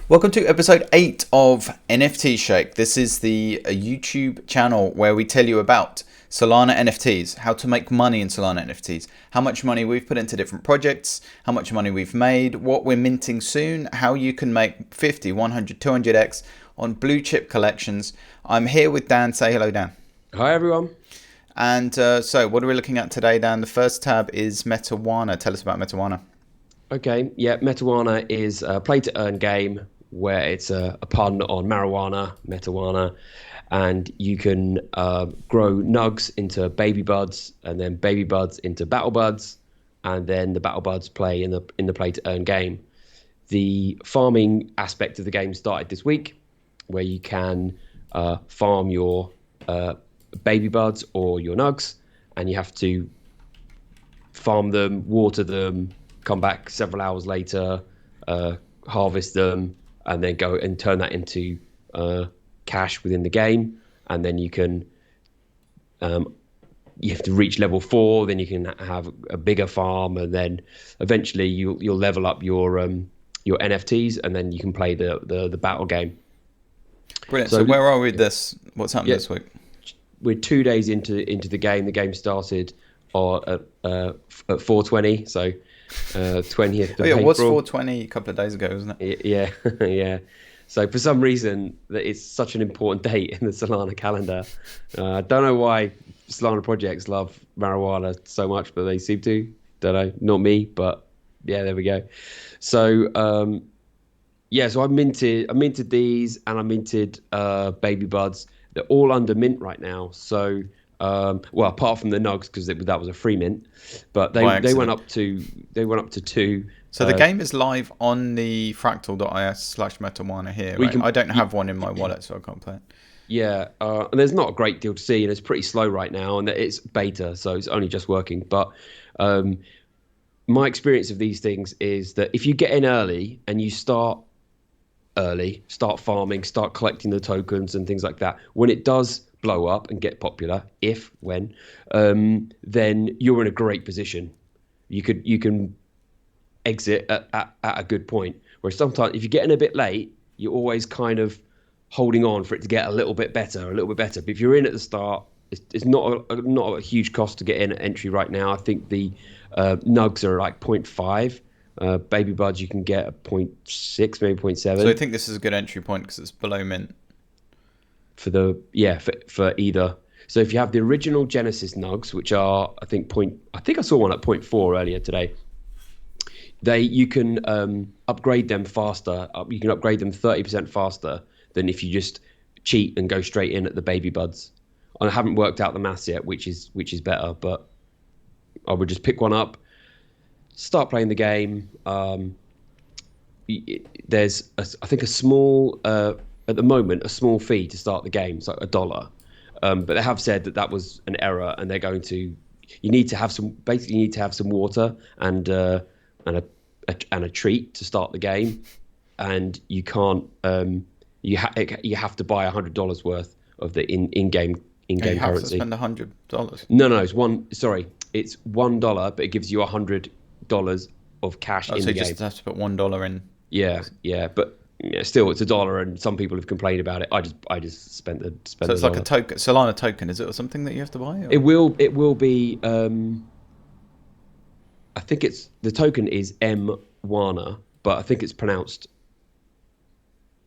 Welcome to episode 8 of NFT Shake. This is the YouTube channel where we tell you about Solana NFTs, how to make money in Solana NFTs, how much money we've put into different projects, how much money we've made, what we're minting soon, how you can make 50, 100, 200x on blue chip collections. I'm here with Dan. Say hello, Dan. Hi, everyone. And so what are we looking at today, Dan? The first tab is Metawanna. Tell us about Metawanna. Okay, yeah, Metawanna is a play-to-earn game where it's a pun on marijuana, Metawanna, and you can grow nugs into baby buds, and then baby buds into battle buds, and then the battle buds play in the play-to-earn game. The farming aspect of the game started this week, where you can farm your baby buds or your nugs, and you have to farm them, water them, come back several hours later, harvest them, and then go and turn that into cash within the game. And then you can, you have to reach level 4, then you can have a bigger farm, and then eventually you'll level up your NFTs, and then you can play the battle game. Brilliant. So where are we with this? What's happened this week? We're 2 days into the game. The game started at 4:20, so 20th of April. It was 4:20 a couple of days ago, wasn't it? Yeah, yeah. So for some reason, that it's such an important date in the Solana calendar. I don't know why Solana projects love marijuana so much, but they seem to. Don't know, not me, but yeah, there we go. So so I minted these, and I minted baby buds. They're all under mint right now. So well, apart from the nugs, because that was a free mint, but they went up to 2. So the game is live on the fractal.is/Metawana here. Right? I don't have one in my wallet, so I can't play it. Yeah, and there's not a great deal to see, and it's pretty slow right now, and it's beta, so it's only just working. But my experience of these things is that if you get in early and you start farming, start collecting the tokens and things like that, when it does blow up and get popular, then you're in a great position. You can exit at a good point. Whereas sometimes if you get in a bit late, you're always kind of holding on for it to get a little bit better. But if you're in at the start, it's not a huge cost to get in at entry right now. I think the nugs are like 0.5. Baby buds you can get at 0.6, maybe 0.7. So I think this is a good entry point because it's below mint. For either. So if you have the original Genesis nugs, which are I think I saw one at 0.4 earlier today. You can upgrade them faster. You can upgrade them 30% faster than if you just cheat and go straight in at the baby buds. I haven't worked out the maths yet, which is better, but I would just pick one up, start playing the game. There's I think a small at the moment a small fee to start the game. It's like $1, but they have said that was an error, and they're going to. You need to have some water and a treat to start the game, and you can't. You have to buy $100 worth of the in-game currency. You have to spend $100. No, it's one. Sorry, it's $1, but it gives you $100 of cash in the game. So you just have to put $1 in. Yeah, but still, it's $1, and some people have complained about it. I just spent the. So it's like a token, Solana token, is it, or something that you have to buy? Or? It will be. I think the token is Metawanna, but I think it's pronounced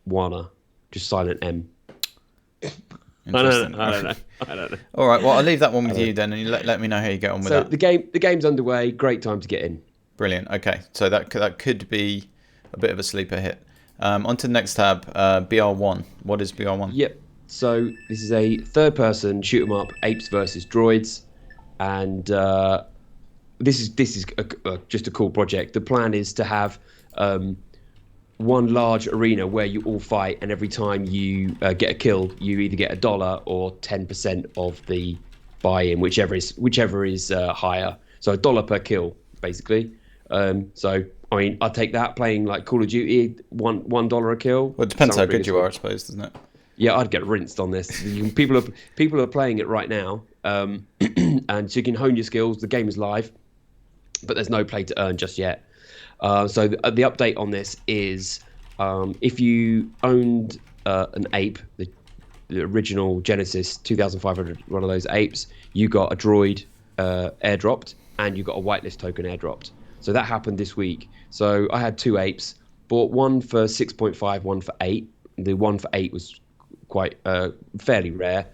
Wanna, just silent M. I don't know. All right, well, I'll leave that one with you then, and you let me know how you get on with that. So the game's underway. Great time to get in. Brilliant. Okay, so that could be a bit of a sleeper hit. On to the next tab, BR1. What is BR1? Yep. So this is a third-person shoot 'em up apes versus droids, and this is just a cool project. The plan is to have one large arena where you all fight, and every time you get a kill, you either get $1 or 10% of the buy-in, whichever is higher. So $1 per kill, basically. So I mean, I'll take that. Playing like Call of Duty, $1 a kill. Well, it depends how good you are, I suppose, doesn't it? Yeah, I'd get rinsed on this. People are playing it right now, and so you can hone your skills. The game is live, but there's no play to earn just yet. So the update on this is if you owned an ape, the original Genesis 2500, one of those apes, you got a droid airdropped, and you got a whitelist token airdropped. So that happened this week. So I had 2 apes, bought one for 6.5, one for 8. The one for 8 was quite fairly rare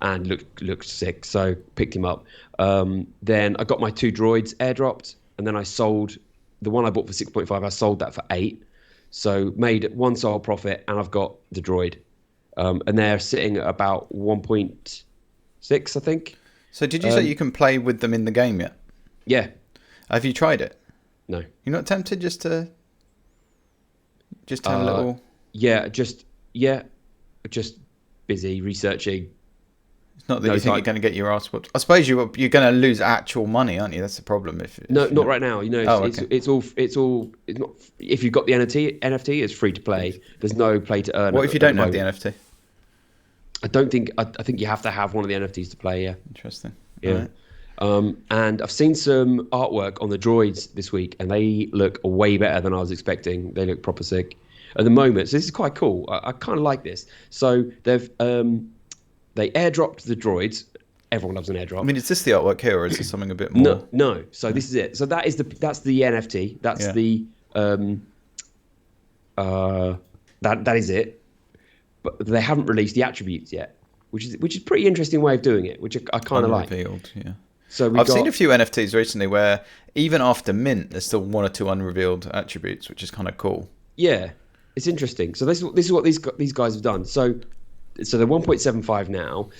and looked sick, so picked him up. Then I got my 2 droids airdropped, and then I sold the one I bought for 6.5. I sold that for 8, so made 1 solid profit, and I've got the droid, and they're sitting at about 1.6, I think. So did you say you can play with them in the game yet? Yeah. Have you tried it? No. You're not tempted just to have a little? Just busy researching. It's not that you think you're going to get your ass whooped. I suppose you're going to lose actual money, aren't you? That's the problem. Not right now. It's all. It's not. If you've got the NFT, it's free to play. There's no play to earn. What if you don't have the NFT? I don't think. I think you have to have one of the NFTs to play. Yeah. Interesting. Yeah. Right. And I've seen some artwork on the droids this week, and they look way better than I was expecting. They look proper sick at the moment. So this is quite cool. I kind of like this. So they've they airdropped the droids. Everyone loves an airdrop. I mean, is this the artwork here, or is this something a bit more? No. So this is it. So that's the NFT. That's the that is it. But they haven't released the attributes yet, which is a pretty interesting way of doing it, which I kind of like. Unrevealed, yeah. So I've seen a few NFTs recently where even after mint, there's still 1 or 2 unrevealed attributes, which is kind of cool. Yeah, it's interesting. So this is what these guys have done. So they're 1.75 now,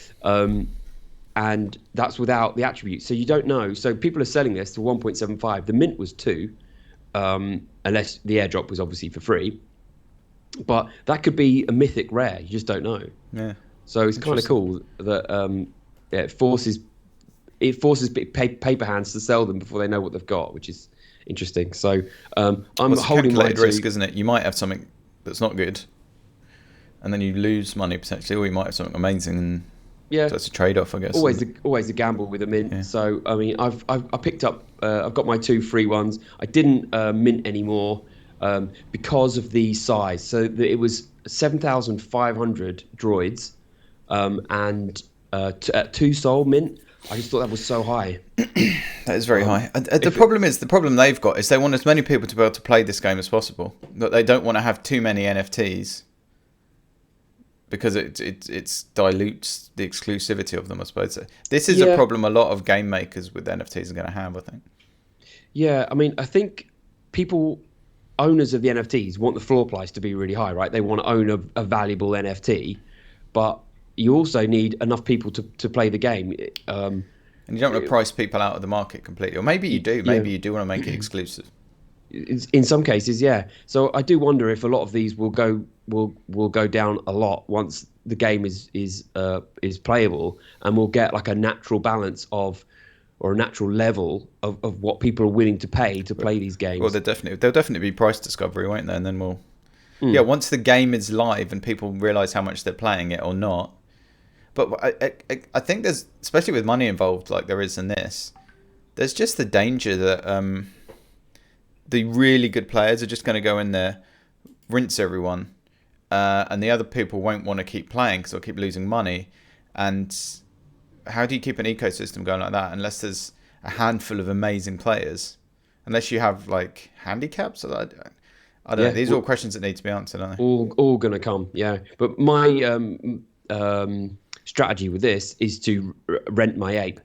and that's without the attributes. So you don't know. So people are selling this to 1.75. The mint was 2, unless the airdrop was obviously for free. But that could be a mythic rare. You just don't know. Yeah. So it's kind of cool that it forces paper hands to sell them before they know what they've got, which is interesting. So I'm holding my risk, isn't it? You might have something that's not good, and then you lose money potentially, or you might have something amazing. And yeah, that's a trade-off, I guess. Always a gamble with a mint. Yeah. So I mean, I picked up. I've got my 2 free ones. I didn't mint anymore because of the size. So it was 7,500 droids, and 2 soul mint. I just thought that was so high. That is very high. The problem they've got is they want as many people to be able to play this game as possible. But they don't want to have too many NFTs because it dilutes the exclusivity of them, I suppose. This is a problem a lot of game makers with NFTs are going to have, I think. Yeah, I mean, I think owners of the NFTs want the floor price to be really high, right? They want to own a valuable NFT, but you also need enough people to play the game. And you don't want to price people out of the market completely. Or maybe you do. Maybe you do want to make it exclusive. In some cases, yeah. So I do wonder if a lot of these will go down a lot once the game is playable, and we'll get like a natural balance or a natural level of what people are willing to pay to play these games. Well, there'll definitely be price discovery, won't there? And then once the game is live and people realise how much they're playing it or not. But I think there's, especially with money involved, like there is in this, there's just the danger that the really good players are just going to go in there, rinse everyone, and the other people won't want to keep playing because they'll keep losing money. And how do you keep an ecosystem going like that unless there's a handful of amazing players? Unless you have like handicaps? I don't know. These are all questions that need to be answered, aren't they? All going to come, yeah. But my strategy with this is to rent my ape.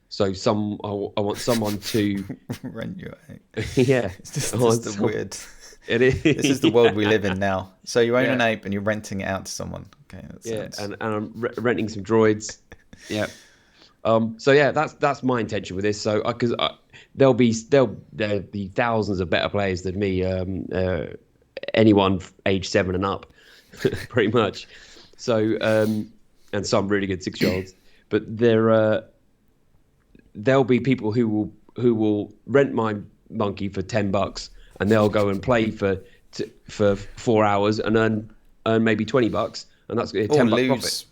So I want someone to rent your ape. Yeah, it's just weird. It is. This is the world we live in now. So you own an ape and you're renting it out to someone. Okay. And I'm renting some droids. Yeah. So yeah, that's my intention with this. So because there'll be thousands of better players than me. Anyone age 7 and up, pretty much. So and some really good 6-year-olds. But there'll be people who will rent my monkey for $10, and they'll go and play for 4 hours and earn maybe $20, and that's a $10 profit.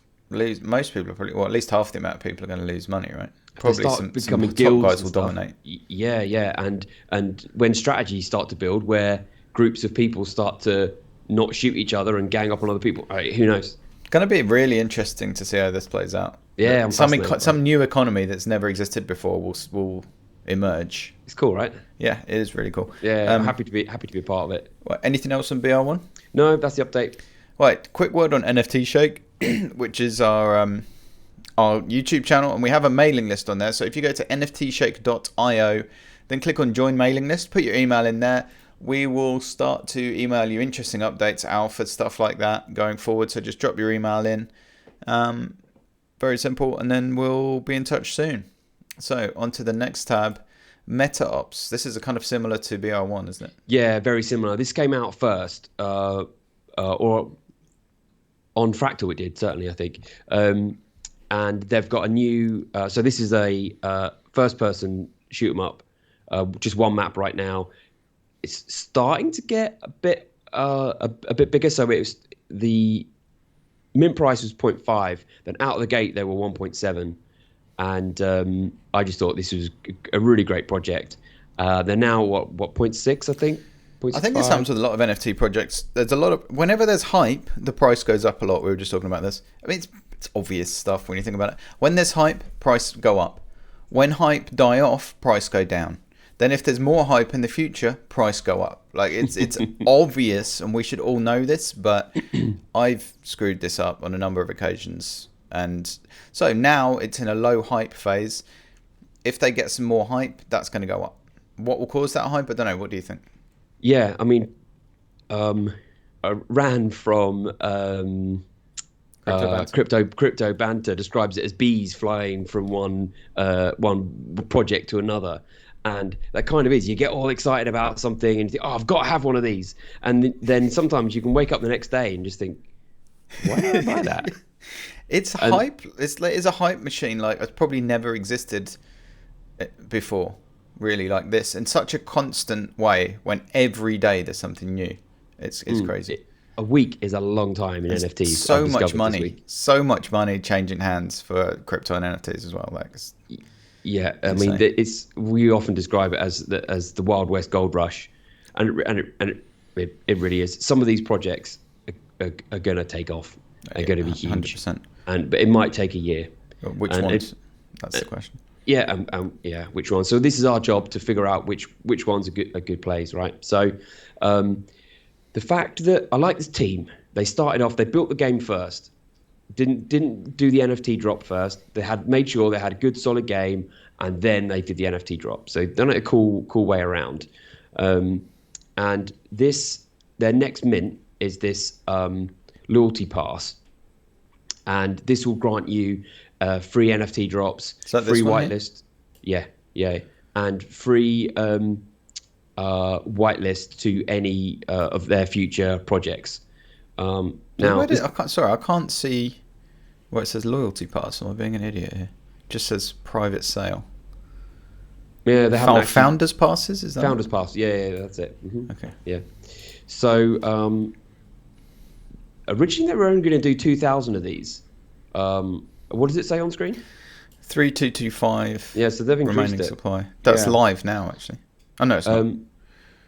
Most people are probably, well, at least half the amount of people are going to lose money, right? Probably some top guys will dominate. Yeah, and when strategies start to build, where groups of people start to not shoot each other and gang up on other people. Who knows? Going to be really interesting to see how this plays out. Yeah, some new economy that's never existed before will emerge. It's cool, right? Yeah, it is really cool. Yeah, I'm happy to be a part of it. Well, anything else on BR1? No, that's the update. Right, quick word on NFT Shake, which is our YouTube channel, and we have a mailing list on there. So if you go to nftshake.io, then click on join mailing list, put your email in there. We will start to email you interesting updates, alpha, stuff like that going forward. So just drop your email in. Very simple. And then we'll be in touch soon. So on to the next tab, MetaOps. This is a kind of similar to BR1, isn't it? Yeah, very similar. This came out first, or on Fractal it did, certainly, I think. And they've got a new... so this is a first-person shoot 'em up. Just one map right now. It's starting to get a bit bigger. So it was the mint price was 0.5. Then out of the gate they were 1.7, and I just thought this was a really great project. They're now what 0.6, I think. 0.65. I think this happens with a lot of NFT projects. There's a lot of whenever there's hype, the price goes up a lot. We were just talking about this. I mean, it's obvious stuff when you think about it. When there's hype, price go up. When hype die off, price go down. Then if there's more hype in the future, price go up. Like it's obvious, and we should all know this, but I've screwed this up on a number of occasions. And so now it's in a low hype phase. If they get some more hype, that's going to go up. What will cause that hype? I don't know. What do you think? Yeah, I mean, Ran from Crypto Banter describes it as bees flying from one project to another. And that kind of is, you get all excited about something and you think, oh, I've got to have one of these. And then sometimes you can wake up the next day and just think, why did I buy that? Hype. It's a hype machine. Like it's probably never existed before, really, like this in such a constant way. When every day there's something new, it's crazy. A week is a long time in NFTs. So much money changing hands for crypto and NFTs as well. Like. Yeah, I mean, we often describe it as the Wild West gold rush, and it really is. Some of these projects are going to take off. They're going to be huge, 100%. But it might take a year. Which ones? That's the question. Yeah, which ones? So this is our job to figure out which ones are good plays, right? So the fact that I like this team. They started off. They built the game first. Didn't do the NFT drop first. They had made sure they had a good solid game, and then they did the NFT drop. So they've done it a cool way around. And their next mint is this loyalty pass, and this will grant you free NFT drops, free whitelist, yeah, and free whitelist to any of their future projects. Now, I can't see where it says loyalty pass. Am I being an idiot here? It just says private sale. Yeah, they have founders passes. Is that founders pass? Yeah, that's it. Mm-hmm. Okay. Yeah. So originally they were only going to do 2,000 of these. What does it say on screen? 3225. Yeah, so they've increased remaining it. Supply. That's live now, actually. Oh no, it's not.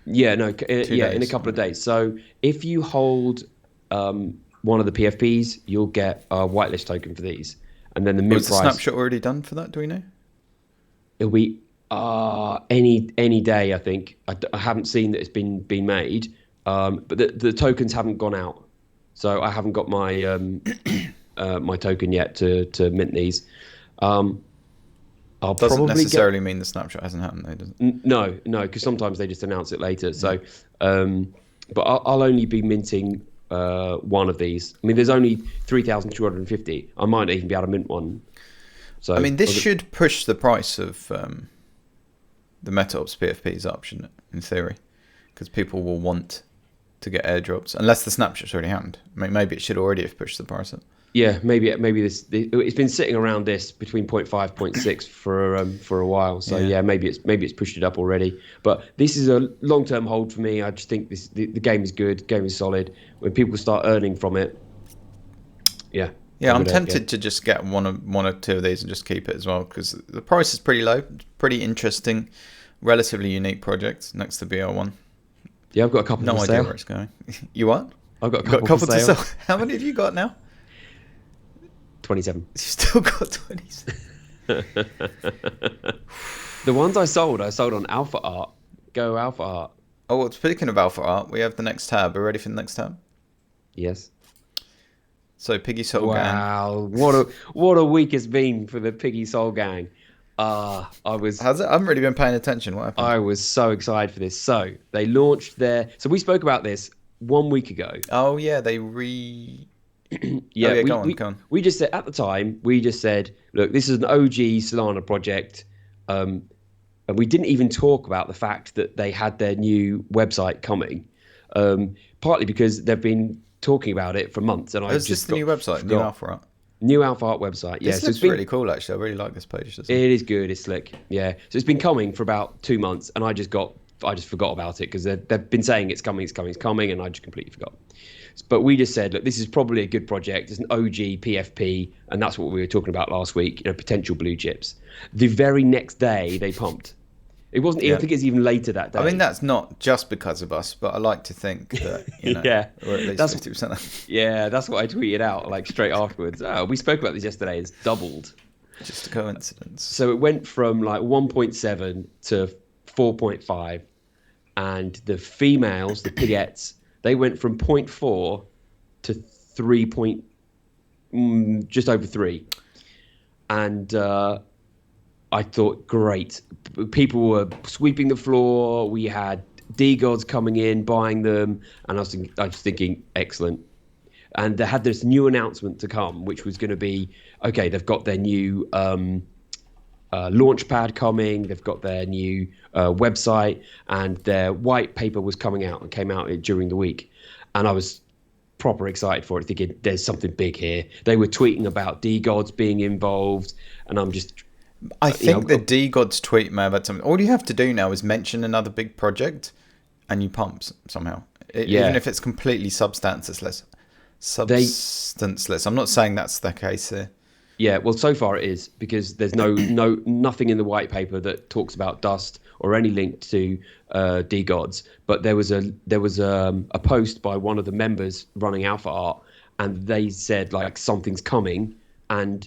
Yeah, no, in a couple of days. So if you hold one of the PFPs, you'll get a whitelist token for these, and then the mint price. Was the snapshot already done for that? Do we know? It'll be any day. I think I haven't seen that it's been made, but the tokens haven't gone out, so I haven't got my my token yet to mint these. Doesn't necessarily mean the snapshot hasn't happened, though, does it? No, because sometimes they just announce it later. So, but I'll only be minting one of these. I mean, there's only 3,250. I might even be able to mint one. So, I mean, this should push the price of the MetaOps PFPs up, shouldn't it? In theory, because people will want to get airdrops, unless the snapshot's already happened. I mean, maybe it should already have pushed the price up. Yeah, maybe it's been sitting around this between 0.5, 0.6 for a while. So yeah, maybe it's pushed it up already. But this is a long-term hold for me. I just think the game is good, game is solid. When people start earning from it, yeah. Yeah, I'm tempted to just get one or two of these and just keep it as well, because the price is pretty low, pretty interesting, relatively unique project next to BR1. Yeah, I've got a couple. No idea where it's going. You what? I've got a You got a couple couple for sale. to sell. How many have you got now? 27. You've still got 27. The ones I sold on Alpha Art. Go Alpha Art. Oh, well, speaking of alpha art, we have the next tab. Are you ready for the next tab? Yes. So, Piggy Soul Gang. Wow, what a week it's been for the Piggy Soul Gang. I was How's it? I haven't really been paying attention. What happened? I was so excited for this. So they launched their. So we spoke about this 1 week ago. Oh, yeah, they re... Yeah, oh, yeah, we, go on, we go on. we just said at the time we just said, look, this is an OG Solana project, and we didn't even talk about the fact that they had their new website coming, partly because they've been talking about it for months, and I Is just this the new website, new alpha art? New Alpha Art website. Yeah, This so looks it's been really cool, actually. I really like this page. it is good. It's slick. Yeah, so it's been coming for about 2 months, and I just forgot about it because they've been saying it's coming, and I just completely forgot. But we just said, look, this is probably a good project. It's an OG PFP, and that's what we were talking about last week. Potential blue chips. The very next day, they pumped. It wasn't. Yeah. I think it's even later that day. I mean, that's not just because of us, but I like to think that, Yeah, or at least that's 50%. Yeah, that's what I tweeted out like straight afterwards. Oh, we spoke about this yesterday. It's doubled. Just a coincidence. So it went from like 1.7 to 4.5, and the females, the pigettes, they went from 0.4 to 3 point, just over 3. And I thought, great. People were sweeping the floor. We had D-gods coming in, buying them. And I was thinking, excellent. And they had this new announcement to come, which was going to be, okay, they've got their new launch pad coming. They've got their new website, and their white paper was coming out and came out during the week. And I was proper excited for it, thinking there's something big here. They were tweeting about D-gods being involved, and I'm just... I think the D-gods tweet may have had something. All you have to do now is mention another big project, and you pump somehow. Even if it's completely substanceless. I'm not saying that's the case here. Yeah, well, so far it is, because there's nothing in the white paper that talks about dust or any link to D-gods. But there was a post by one of the members running Alpha Art, and they said like something's coming, and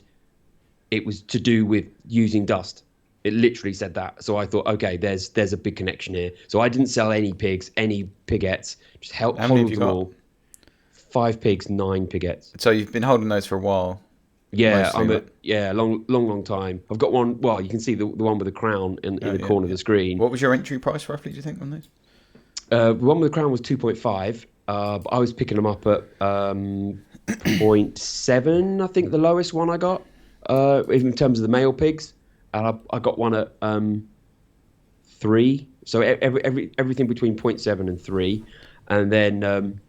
it was to do with using dust. It literally said that. So I thought, okay, there's a big connection here. So I didn't sell any pigs, any pigettes. Just How many have you got? all. 5 pigs, 9 pigettes. So you've been holding those for a while. Yeah, mostly, long time. I've got one. Well, you can see the one with the crown in the corner of the screen. What was your entry price roughly, do you think, on those? The one with the crown was 2.5. But I was picking them up at 0.7. I think the lowest one I got, in terms of the male pigs, and I got one at 3. So everything between 0.7 and 3, and then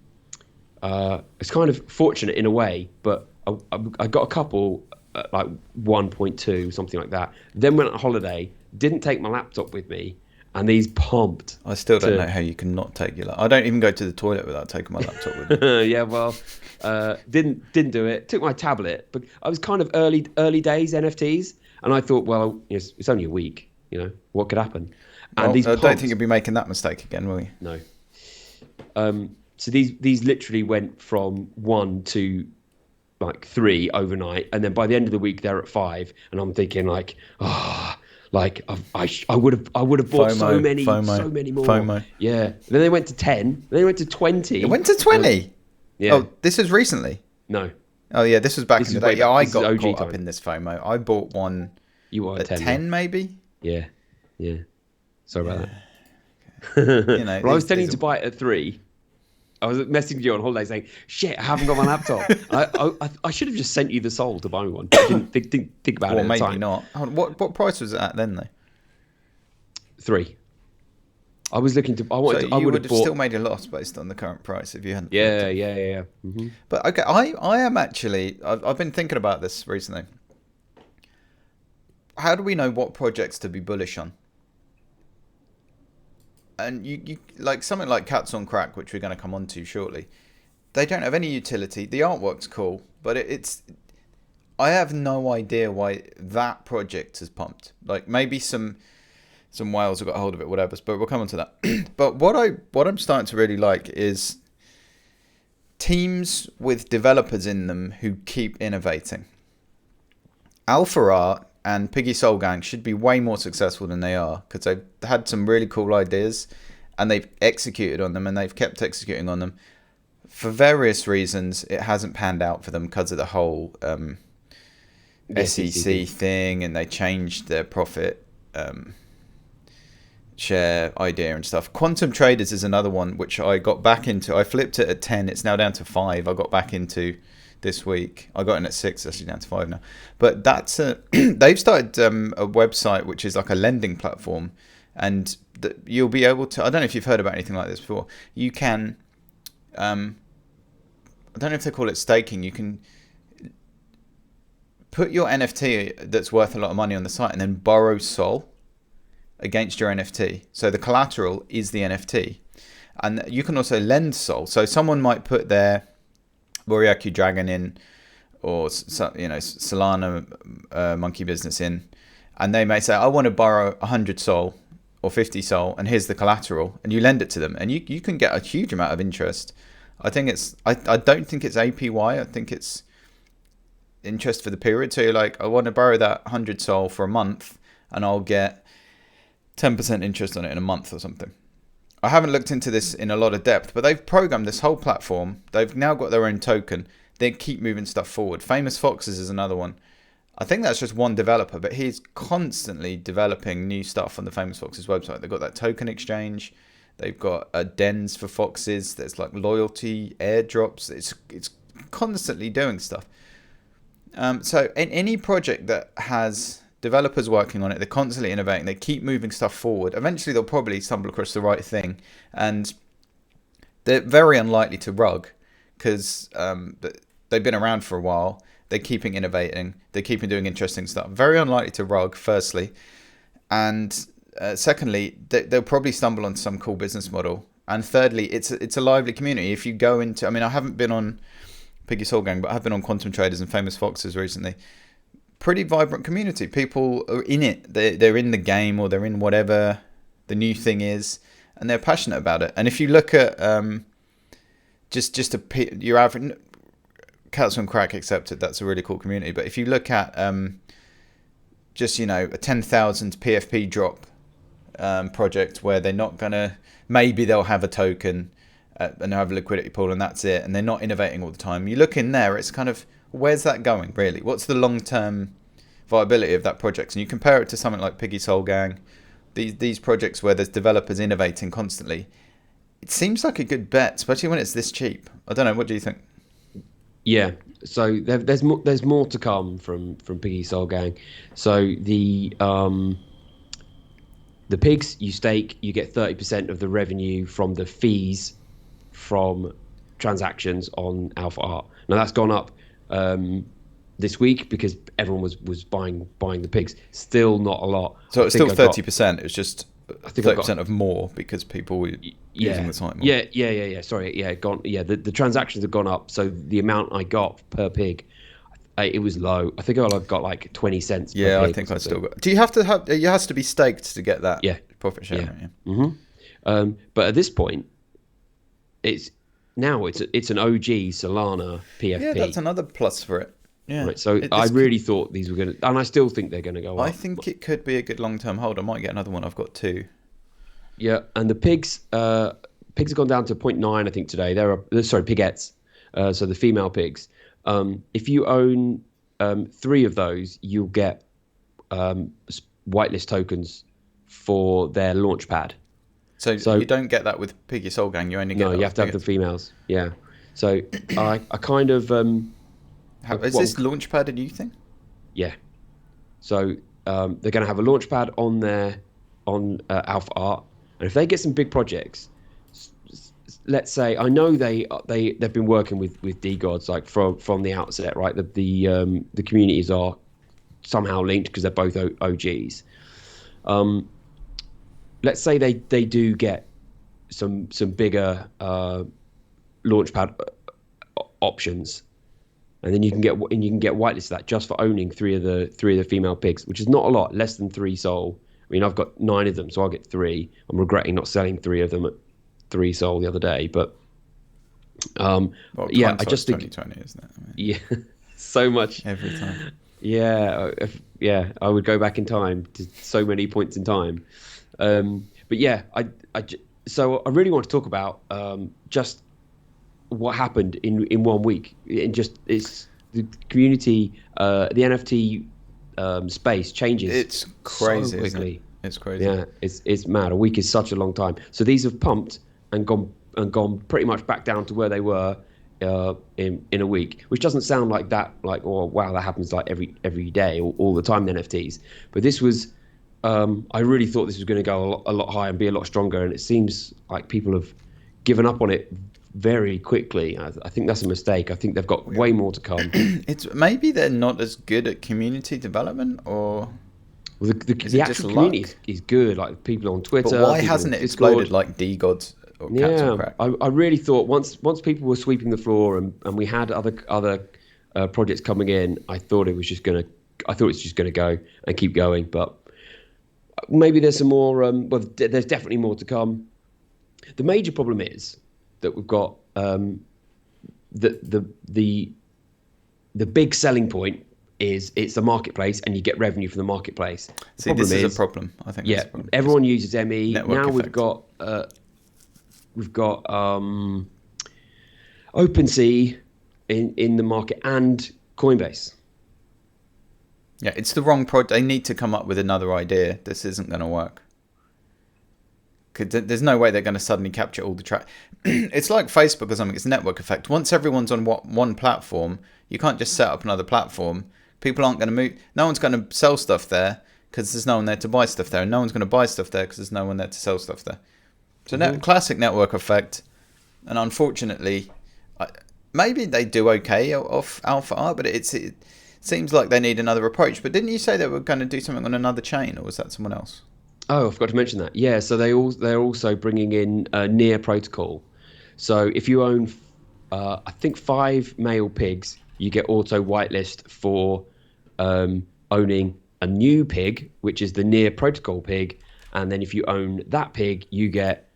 it's kind of fortunate in a way, but I got a couple at like 1.2, something like that. Then went on holiday, didn't take my laptop with me, and these pumped. I still don't know how you can not take your laptop. I don't even go to the toilet without taking my laptop with me. Yeah, well, didn't do it. Took my tablet, but I was kind of early days NFTs, and I thought, well, it's only a week. What could happen? And I don't think you'll be making that mistake again, will you? No. So these literally went from 1 to like 3 overnight, and then by the end of the week they're at 5, and I'm thinking like, I would have bought so many more. FOMO. Yeah. And then they went to 10. Then they went to 20. It went to 20. Yeah. Oh, this is recently. No. Oh yeah, this was back in the day. Yeah, I got OG caught time. up in this FOMO. I bought one. You were at 10 maybe. Yeah. Sorry about that. Well, I was telling you to buy it at 3. I was messaging you on holiday saying, "Shit, I haven't got my laptop." I should have just sent you the soul to buy me one. I didn't think about it at the maybe time. not. What price was it at then, though? 3. I was looking to. I would have still made a loss based on the current price if you hadn't. Yeah. Mm-hmm. But okay, I am actually. I've been thinking about this recently. How do we know what projects to be bullish on? And you like something like Cats on Creck, which we're going to come on to shortly. They don't have any utility. The artwork's cool, but it's. I have no idea why that project has pumped. Like maybe some whales have got hold of it, whatever. But we'll come on to that. But what I'm starting to really like is teams with developers in them who keep innovating. Alpha Art and Piggy Soul Gang should be way more successful than they are, because they've had some really cool ideas and they've executed on them, and they've kept executing on them. For various reasons, it hasn't panned out for them because of the whole SEC thing, and they changed their profit share idea and stuff. Quantum Traders is another one which I got back into. I flipped it at 10. It's now down to 5. I got back into this week. I got in at 6. It's actually down to 5 now. But that's they've started a website which is like a lending platform, and you'll be able to. I don't know if you've heard about anything like this before. You can. I don't know if they call it staking. You can put your NFT that's worth a lot of money on the site and then borrow Sol against your NFT. So the collateral is the NFT. And you can also lend Sol. So someone might put their Yaku Dragon in, or Solana monkey business in, and they may say, I want to borrow 100 Sol or 50 Sol, and here's the collateral, and you lend it to them, and you can get a huge amount of interest. I think it's I don't think it's APY. I think it's interest for the period. So you're like, I want to borrow that 100 Sol for a month, and I'll get 10% interest on it in a month or something. I haven't looked into this in a lot of depth, but they've programmed this whole platform. They've now got their own token. They keep moving stuff forward. Famous Foxes is another one. I think that's just one developer, but he's constantly developing new stuff on the Famous Foxes website. They've got that token exchange. They've got dens for foxes. There's like loyalty, airdrops. It's constantly doing stuff. So in any project that has developers working on it, they're constantly innovating, they keep moving stuff forward. Eventually they'll probably stumble across the right thing, and they're very unlikely to rug, because they've been around for a while. They're keeping innovating, they're keeping doing interesting stuff. Very unlikely to rug, firstly, and secondly, they'll probably stumble on some cool business model, and thirdly, it's a lively community. If you go into, I mean, I haven't been on Piggy Soul Gang, but I have been on Quantum Traders and Famous Foxes recently. Pretty vibrant community. People are in it. They're in the game, or they're in whatever the new thing is, and they're passionate about it. And if you look at your average Cats on Creck accepted, that's a really cool community. But if you look at a 10,000 PFP drop project where they're not gonna, maybe they'll have a token and they'll have a liquidity pool and that's it, and they're not innovating all the time. You look in there, it's kind of, where's that going, really? What's the long-term viability of that project? And you compare it to something like Piggy Soul Gang, these projects where there's developers innovating constantly. It seems like a good bet, especially when it's this cheap. I don't know. What do you think? Yeah. So there's more to come from Piggy Soul Gang. So the pigs you stake, you get 30% of the revenue from the fees from transactions on Alpha Art. Now that's gone up this week because everyone was buying the pigs. Still not a lot. So it's still 30%. It's just 30% of more because people were using the site more. Yeah. Sorry, gone. Yeah, the transactions have gone up. So the amount I got per pig, it was low. I think I've got like 20 cents. Per pig I think I still got. Do you have to have? It has to be staked to get that. Yeah. Profit share. Yeah. Mm-hmm. But at this point, it's an OG Solana PFP. Yeah, that's another plus for it. Yeah. Right, so I really thought these were going to, and I still think they're going to go up. I think it could be a good long-term hold. I might get another one. I've got 2. Yeah, and the pigs have gone down to 0.9, I think, today. Pigettes. So the female pigs. If you own 3 of those, you'll get whitelist tokens for their launch pad. So you don't get that with Piggy Soul Gang. You only get you have to have the females. Yeah. So I kind of. Is this launchpad a new thing? Yeah. So they're going to have a launchpad on Alpha Art, and if they get some big projects, let's say, I know they've been working with DeGods like from the outset, right? The communities are somehow linked because they're both OGs. Let's say they do get some bigger launchpad options. And then you can get whitelisted that just for owning 3 of the female pigs, which is not a lot, less than 3 Sol. I mean, I've got 9 of them, so I'll get 3. I'm regretting not selling 3 of them at 3 Sol the other day, but Well, Yeah, I hindsight's just think 2020, isn't it? I mean, yeah, so much. every time. Yeah, yeah, I would go back in time to so many points in time. But yeah, so I really want to talk about just what happened in 1 week. In just it's the community, the NFT space changes It's so crazy, isn't it? quickly. It's crazy. Yeah, it's mad. A week is such a long time. So these have pumped and gone pretty much back down to where they were in a week, which doesn't sound like that. Like, oh wow, that happens like every day, all the time in NFTs. But this was, I really thought this was going to go a lot higher and be a lot stronger, and it seems like people have given up on it very quickly. I think that's a mistake. I think they've got way more to come. It's maybe they're not as good at community development, or Well, is the it just actual community luck? is good. Like people on But Twitter, why people on hasn't it Discord. exploded like D-Gods or Cats on Yeah, Crack? I really thought once people were sweeping the floor and we had other projects coming in, I thought it's just gonna go and keep going. But maybe there's some more. Well, there's definitely more to come. The major problem is that we've got the big selling point is it's a marketplace and you get revenue from the marketplace. The See, this is a problem. I think Yeah, that's a problem. everyone uses ME. Network Now effect. we've got OpenSea in the market and Coinbase. Yeah, it's the wrong product. They need to come up with another idea. This isn't going to work. Because there's no way they're going to suddenly capture all the track. It's like Facebook or something. It's a network effect. Once everyone's on one platform, you can't just set up another platform. People aren't going to move. No one's going to sell stuff there because there's no one there to buy stuff there. And no one's going to buy stuff there because there's no one there to sell stuff there. So classic network effect. And unfortunately, maybe they do okay off Alpha Art, but it seems like they need another approach. But didn't you say they were going to do something on another chain, or was that someone else? Oh, I forgot to mention that. Yeah, so they're also bringing in near protocol. So if you own, I think 5 male pigs, you get auto whitelist for owning a new pig, which is the near protocol pig. And then if you own that pig, you get,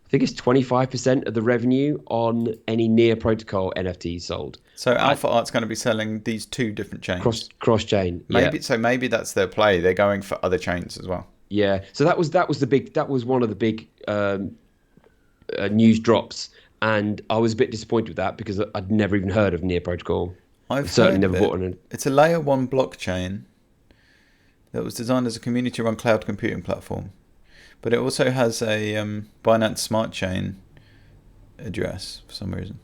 I think it's 25% of the revenue on any near protocol NFTs sold. So Alpha Art's going to be selling these 2 different chains. Cross chain. Maybe Yeah. so. Maybe that's their play. They're going for other chains as well. Yeah, so that was one of the big news drops, and I was a bit disappointed with that because I'd never even heard of Near Protocol. I've certainly heard never of bought it. on it. It's a layer 1 blockchain that was designed as a community-run cloud computing platform, but it also has a Binance Smart Chain address for some reason.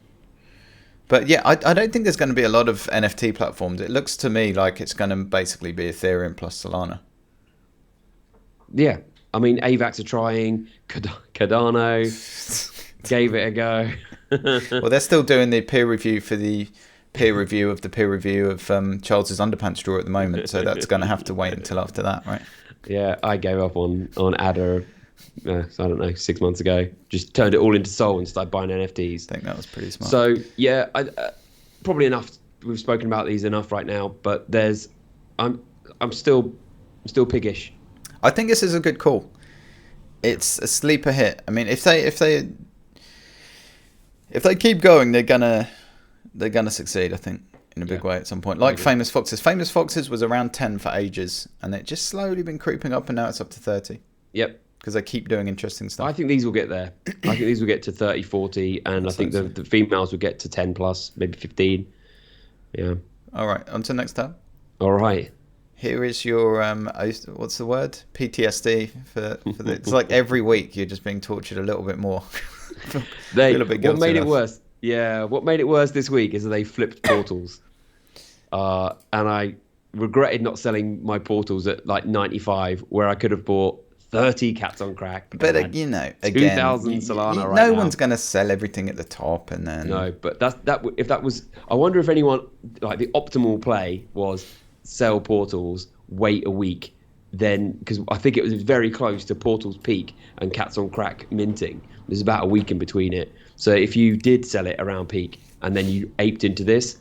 But yeah, I don't think there's going to be a lot of NFT platforms. It looks to me like it's going to basically be Ethereum plus Solana. Yeah, I mean AVAX are trying. Cardano gave it a go. Well, they're still doing the peer review for the peer review of the peer review of Charles's underpants drawer at the moment, so that's going to have to wait until after that, right? Yeah, I gave up on Adder. So I don't know, 6 months ago. Just turned it all into Sol and started buying NFTs. I think that was pretty smart. So yeah, probably enough. We've spoken about these enough right now, but I'm still piggish. I think this is a good call. It's a sleeper hit. I mean, if they keep going, they're gonna succeed. I think in a big way at some point. Like Famous Foxes. Famous Foxes was around 10 for ages, and it's just slowly been creeping up, and now it's up to 30. Yep. Because they keep doing interesting stuff. I think these will get there. I think these will get to 30, 40, and I think the females will get to 10 plus, maybe 15. Yeah. All right, on to the next tab. All right. Here is your what's the word? PTSD for the, it's like every week you're just being tortured a little bit more. What made it worse? Yeah, what made it worse this week is that they flipped portals, and I regretted not selling my portals at like 95, where I could have bought 30 Cats on Crack. But you know, again, 2,000 Solana right no now. one's going to sell everything at the top, and then No, but if that was, I wonder if anyone, like the optimal play was sell portals, wait a week, then, because I think it was very close to portals peak and Cats on Crack minting. There's about a week in between it. So if you did sell it around peak and then you aped into this,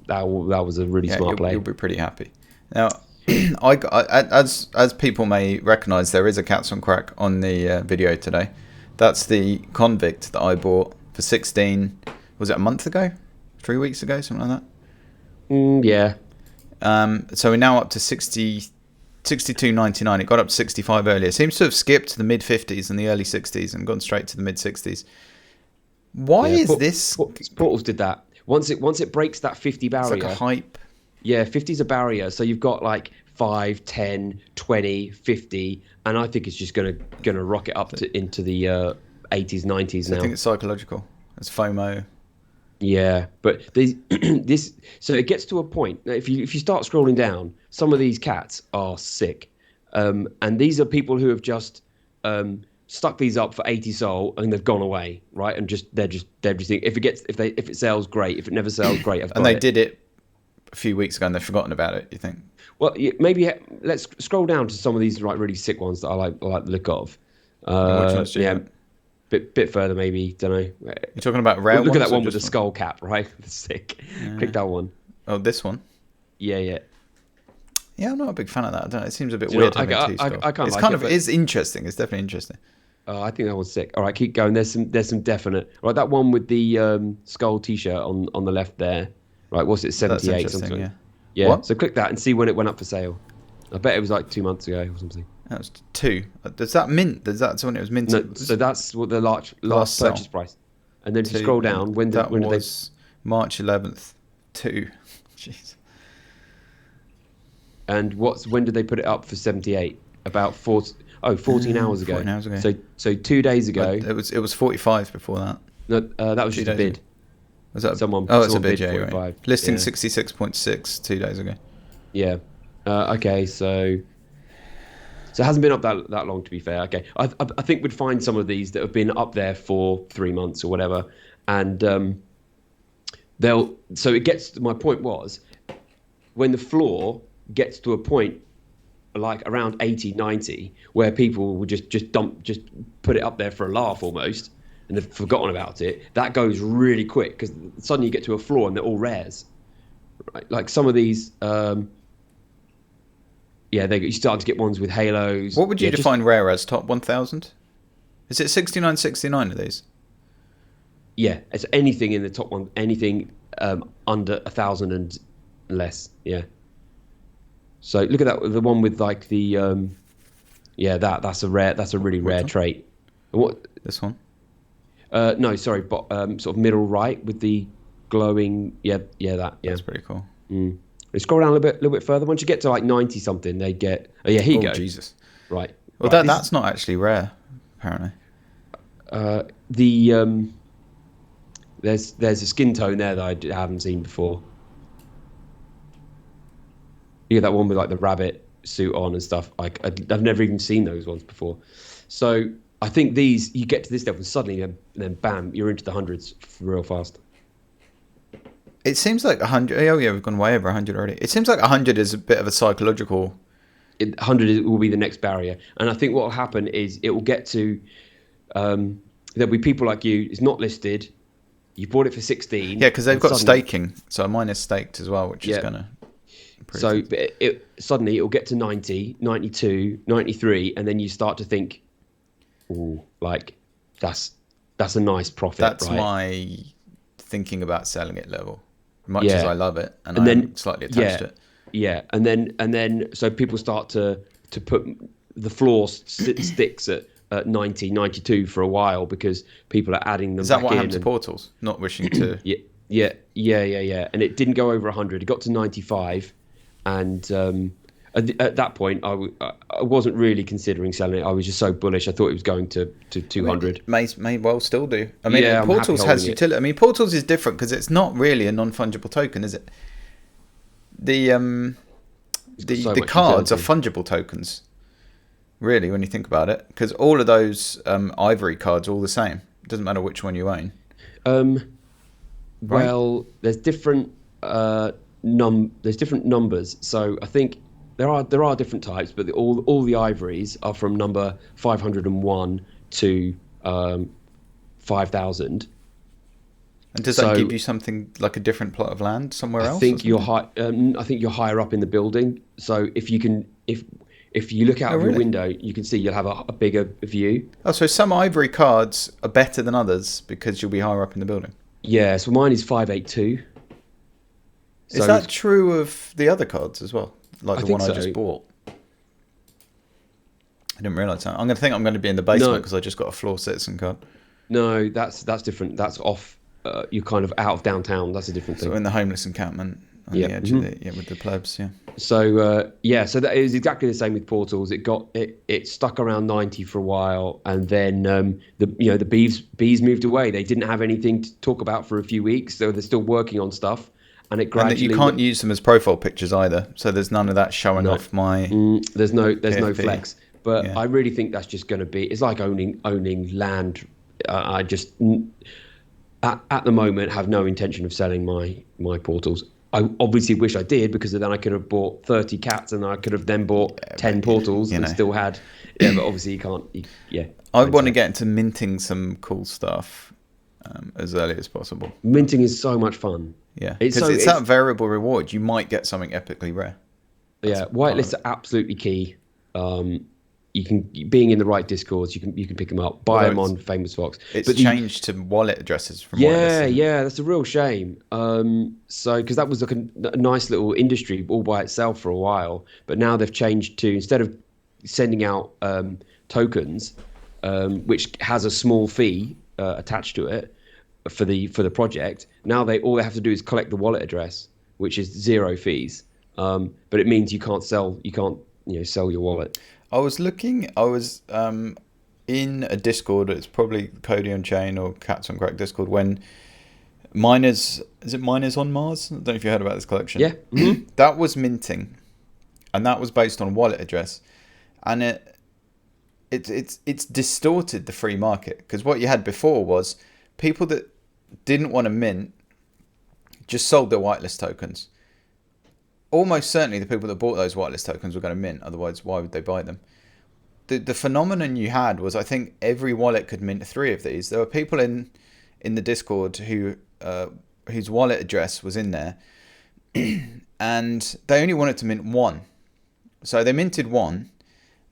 that was a really smart play. You'll be pretty happy. Now, as people may recognise, there is a Cats on Crack on the video today. That's the convict that I bought for 16 was it a month ago, 3 weeks ago, something like Yeah. that. So we're now up to 62.99. It got up to 65 earlier. It seems to have skipped the mid 50s and the early 60s and gone straight to the mid 60s. Why is this? Portals did that. Once it breaks that 50 barrier. It's like a hype. Yeah, 50 is a barrier. So you've got like 5, 10, 20, 50, and I think it's just gonna rocket up into the 80s, 90s now. I think it's psychological. It's FOMO. Yeah, but so it gets to a point. If you start scrolling down, some of these cats are sick, and these are people who have just stuck these up for 80 sol and they've gone away, right? And they're just thinking, if it sells, great. If it never sells, great. And they did it a few weeks ago and they've forgotten about it. You think? Well, maybe let's scroll down to some of these really sick ones that I like the look of. Bit further, maybe. Don't know. You're talking about rare ones? Look at that one with the skull cap, right? Sick. Yeah. Click that one. Oh, this one? Yeah. Yeah, I'm not a big fan of that. I don't know. It seems a bit weird. I can't it's like kind it, of is interesting. It's definitely interesting. I think that one's sick. All right, keep going. There's some definite. Right, that one with the skull T-shirt on the left there. Right, what's it? 78 something. Yeah. What? So click that and see when it went up for sale. I bet it was like 2 months ago or something. That was 2. Does that mint? Does that when it was minted? No, so that's what the last purchase price. And then if you scroll down, when did they? March 11th. 2. Jeez. And when did they put it up for 78? About 14 hours ago. 14 hours ago. So 2 days ago. It was 45 before that. No, that was just a bid. Was that someone? It's a bid, yeah, 45. right. Listing 66.6 2 days ago. Yeah. Okay, so it hasn't been up that long, to be fair. Okay, I think we'd find some of these that have been up there for 3 months or whatever, and So it gets. My point was, when the floor gets to a point like around 80, 90, where people will just put it up there for a laugh almost, and they've forgotten about it, that goes really quick because suddenly you get to a floor and they're all rares, right? Like some of these, you start to get ones with halos. What would you define rare as? Top 1,000? Is it 69.69 of these? Yeah, it's anything in the top one, anything under 1,000 and less. Yeah. So look at that, the one with like the that's a really rare trait. And what? This one? No, sorry, but sort of middle right with the glowing. That's pretty cool. Let's scroll down a little bit further. Once you get to like 90 something, they get. Oh yeah, here you go. Jesus. Right. Well, that's not actually rare, apparently. There's a skin tone there that I haven't seen before. You get that one with like the rabbit suit on and stuff. Like I've never even seen those ones before. So I think these, you get to this level and suddenly, and then bam, you're into the hundreds real fast. It seems like 100. Oh yeah, we've gone way over 100 already. It seems like 100 is a bit of a psychological. 100 will be the next barrier, and I think what will happen is it will get to. There'll be people like you. It's not listed. You bought it for 16. Yeah, because they've got staking, so mine is staked as well, which is gonna. So suddenly it will get to 90, 92, 93, and then you start to think, "Ooh, like that's a nice profit." That's right? my thinking about selling it level. Much as I love it, and I'm slightly attached to it. Yeah, and then so people start to put the floor sticks at 90, 92 for a while because people are adding them. Is that back what in happened to portals? Not wishing to. Yeah. And it didn't go over 100. It got to 95, and at that point, I wasn't really considering selling it. I was just so bullish. I thought it was going to 200. May well still do. I mean, portals has utility. I mean, portals is different because it's not really a non-fungible token, is it? The cards are fungible tokens, really, when you think about it, because all of those ivory cards are all the same. It doesn't matter which one you own. Well, there's different there's different numbers. So I think there are different types, but all the ivories are from number 501 to 5,000. And does that give you something like a different plot of land somewhere else? I think you're higher up in the building. So if you look out of your window, you can see you'll have a bigger view. Oh, so some ivory cards are better than others because you'll be higher up in the building. Yeah, so mine is 582. Is So that true of the other cards as well? Like I the think one I so. just bought? I didn't realise that. I'm going to think I'm going to be in the basement No, because I just got a floor citizen card. no, that's different. That's off. You're kind of out of downtown. That's a different So thing. in the homeless encampment on Yeah. the edge of the, yeah, with the plebs, yeah. So yeah, so that is exactly the same with portals. It stuck around 90 for a while, and then the bees moved away. They didn't have anything to talk about for a few weeks, so they're still working on stuff, and it And that you gradually can't use them as profile pictures either. So there's none of that showing no, off my there's no PFP. flex. But Yeah. I really think that's just going to be. It's like owning land. I just at the moment have no intention of selling my portals. I obviously wish I did, because then I could have bought 30 cats and I could have then bought 10 portals You and know, still had. Yeah, but obviously you can't. Yeah, I want to hindsight. get into minting some cool stuff as early as possible. Minting is so much fun. Yeah, It's because so it's it's that variable reward. You might get something epically rare. That's Yeah, part of whitelists it. are absolutely key. You can being in the right discords, you can pick them up, buy Although them on Famous Fox. it's But the changed to wallet addresses from whitelist, Yeah, isn't it? yeah, that's a real shame. So because that was like a nice little industry all by itself for a while, but now they've changed to, instead of sending out tokens, which has a small fee attached to it for the project. Now all they have to do is collect the wallet address, which is zero fees. But it means you can't sell your wallet. I was in a Discord. It's probably Cody on Chain or Cats on Crack Discord when Miners on Mars? I don't know if you heard about this collection. Yeah. Hmm. That was minting, and that was based on wallet address, and it's distorted the free market, because what you had before was people that didn't want to mint just sold their whitelist tokens. Almost certainly the people that bought those whitelist tokens were going to mint, otherwise why would they buy them? The phenomenon you had was, I think every wallet could mint 3 of these. There were people in the Discord whose wallet address was in there, and they only wanted to mint 1. So they minted 1,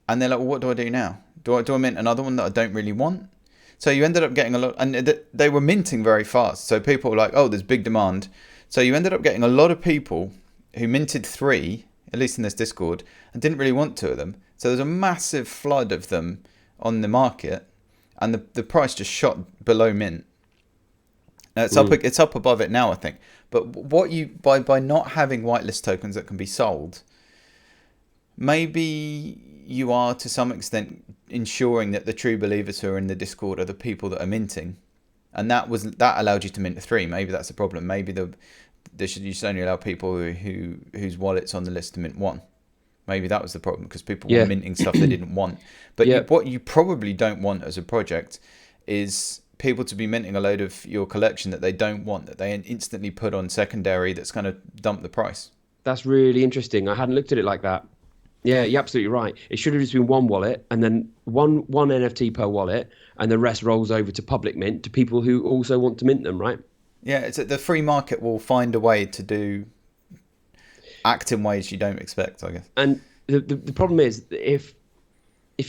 and they're like, well, what do I do now? Do I mint another one that I don't really want? So you ended up getting a lot, and they were minting very fast. So people were like, oh, there's big demand. So you ended up getting a lot of people who minted 3, at least in this Discord, and didn't really want 2 of them. So there's a massive flood of them on the market, and the price just shot below mint. Now it's up above it now, I think. But what you by not having whitelist tokens that can be sold, maybe you are to some extent ensuring that the true believers who are in the Discord are the people that are minting, and that allowed you to mint 3. Maybe that's the problem. Maybe you should only allow people whose wallets on the list to mint 1. Maybe that was the problem, because people were Yeah. minting stuff they didn't want. But Yeah. what you probably don't want as a project is people to be minting a load of your collection that they don't want, that they instantly put on secondary, that's going to dump the price. That's really interesting. I hadn't looked at it like that. Yeah, you're absolutely right. It should have just been one wallet, and then one NFT per wallet, and the rest rolls over to public mint to people who also want to mint them, right? Yeah, it's that the free market will find a way to act in ways you don't expect, I guess. And the problem is, if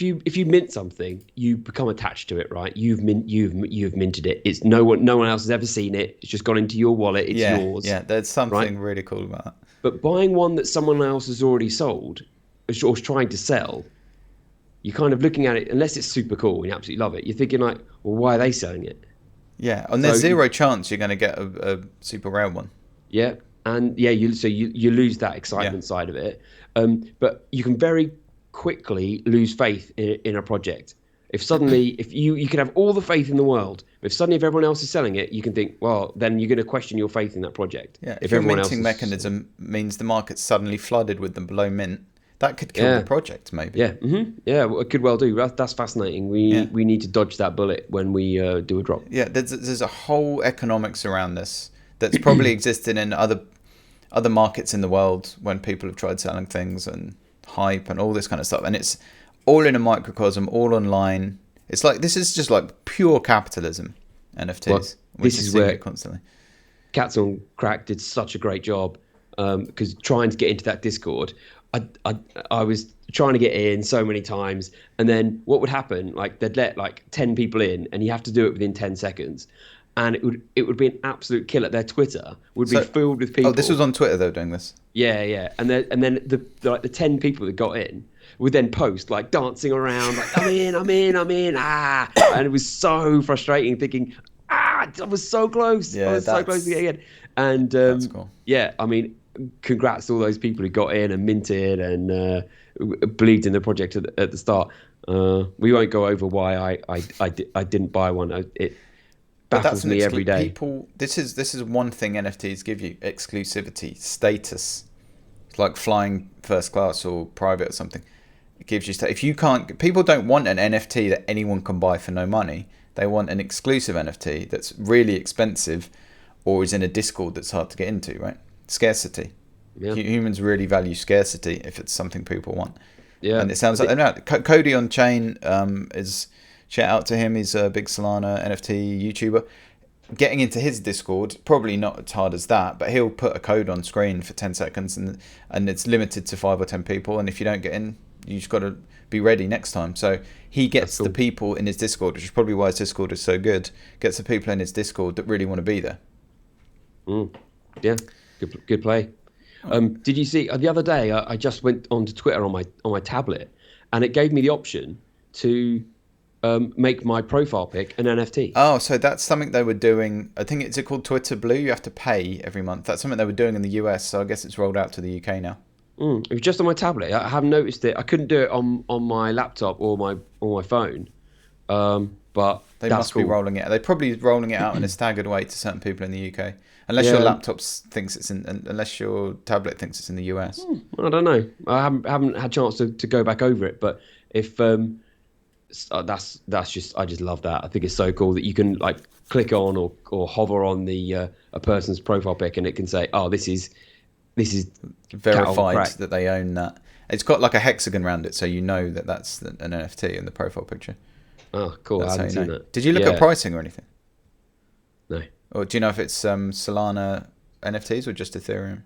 you mint something, you become attached to it, right? You've minted it. It's no one else has ever seen it. It's just gone into your wallet. It's yours. Yeah, there's something right? really cool about that. But buying one that someone else has already sold or is trying to sell, you're kind of looking at it, unless it's super cool and you absolutely love it. You're thinking like, well, why are they selling it? Yeah, and there's zero chance you're going to get a super rare one. Yeah, and yeah, you lose that excitement side of it. But you can very quickly lose faith in a project. If you can have all the faith in the world, but if everyone else is selling it, you can think, well, then you're going to question your faith in that project. Yeah, if your minting mechanism means the market's suddenly flooded with them below mint, that could kill the project, maybe. Yeah, yeah, well, it could well do. That's fascinating. We need to dodge that bullet when we do a drop. Yeah, there's a whole economics around this that's probably existed in other markets in the world when people have tried selling things and hype and all this kind of stuff, and it's all in a microcosm, all online. It's like, this is just like pure capitalism, NFTs. Well, which this is where constantly. Cats on Crack did such a great job, because trying to get into that Discord, I was trying to get in so many times, and then what would happen? Like they'd let like 10 people in, and you have to do it within 10 seconds. and it would be an absolute killer. Their Twitter would be So, filled with people. oh, this was on Twitter they were doing this. Yeah, yeah, and then the 10 people that got in would then post like dancing around, like I'm in, and it was so frustrating, thinking, I was so close, Yeah, I was so close to getting in, and that's cool. yeah, I mean, congrats to all those people who got in and minted and believed in the project at the start. We won't go over why I didn't buy one. It But baffles me every day. People, this is one thing NFTs give you: exclusivity, status. It's like flying first class or private or something. It gives you if you can't. People don't want an NFT that anyone can buy for no money. They want an exclusive NFT that's really expensive, or is in a Discord that's hard to get into. Right? Scarcity. Yeah. Humans really value scarcity if it's something people want. Yeah. And it sounds like Cody on Chain is. Shout out to him. He's a big Solana NFT YouTuber. Getting into his Discord, probably not as hard as that, but he'll put a code on screen for 10 seconds and it's limited to 5 or 10 people. And if you don't get in, you just got to be ready next time. So he gets the people in his Discord, which is probably why his Discord is so good, gets the people in his Discord that really want to be there. Yeah, good play. Did you see the other day? I just went onto Twitter on my tablet, and it gave me the option to make my profile pic an NFT. Oh, so that's something they were doing. I think it's called Twitter Blue. You have to pay every month. That's something they were doing in the US. So I guess it's rolled out to the UK now. It was just on my tablet. I haven't noticed it. I couldn't do it on my laptop or my phone. But they that's must cool. be rolling it. They're probably rolling it out in a staggered way to certain people in the UK, unless your laptop thinks it's unless your tablet thinks it's in the US. I don't know. I haven't had a chance to go back over it. But if that's just, I just love that. I think it's so cool that you can like click on or hover on the a person's profile pic and it can say, oh, this is verified that they own that. It's got like a hexagon around it, so you know that that's an NFT in the profile picture. Oh, cool. I haven't seen that. Did you look at pricing or anything? No. Or do you know if it's Solana NFTs or just Ethereum?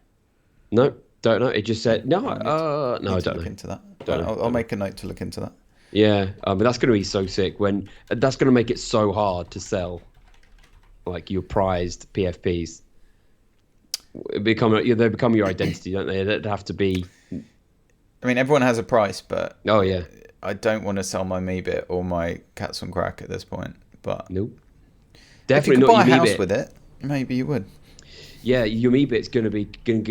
No, don't know. It just said no. I don't know. Look into that. I'll make a note to look into that. Yeah, but that's going to be so sick when that's going to make it so hard to sell, like your prized PFPs. They become your identity, don't they? They'd have to be. I mean, everyone has a price, but oh yeah, I don't want to sell my Meebit or my Cats on Creck at this point. But nope, definitely if you could buy a house with it, maybe you would. Yeah, your Meebit's going to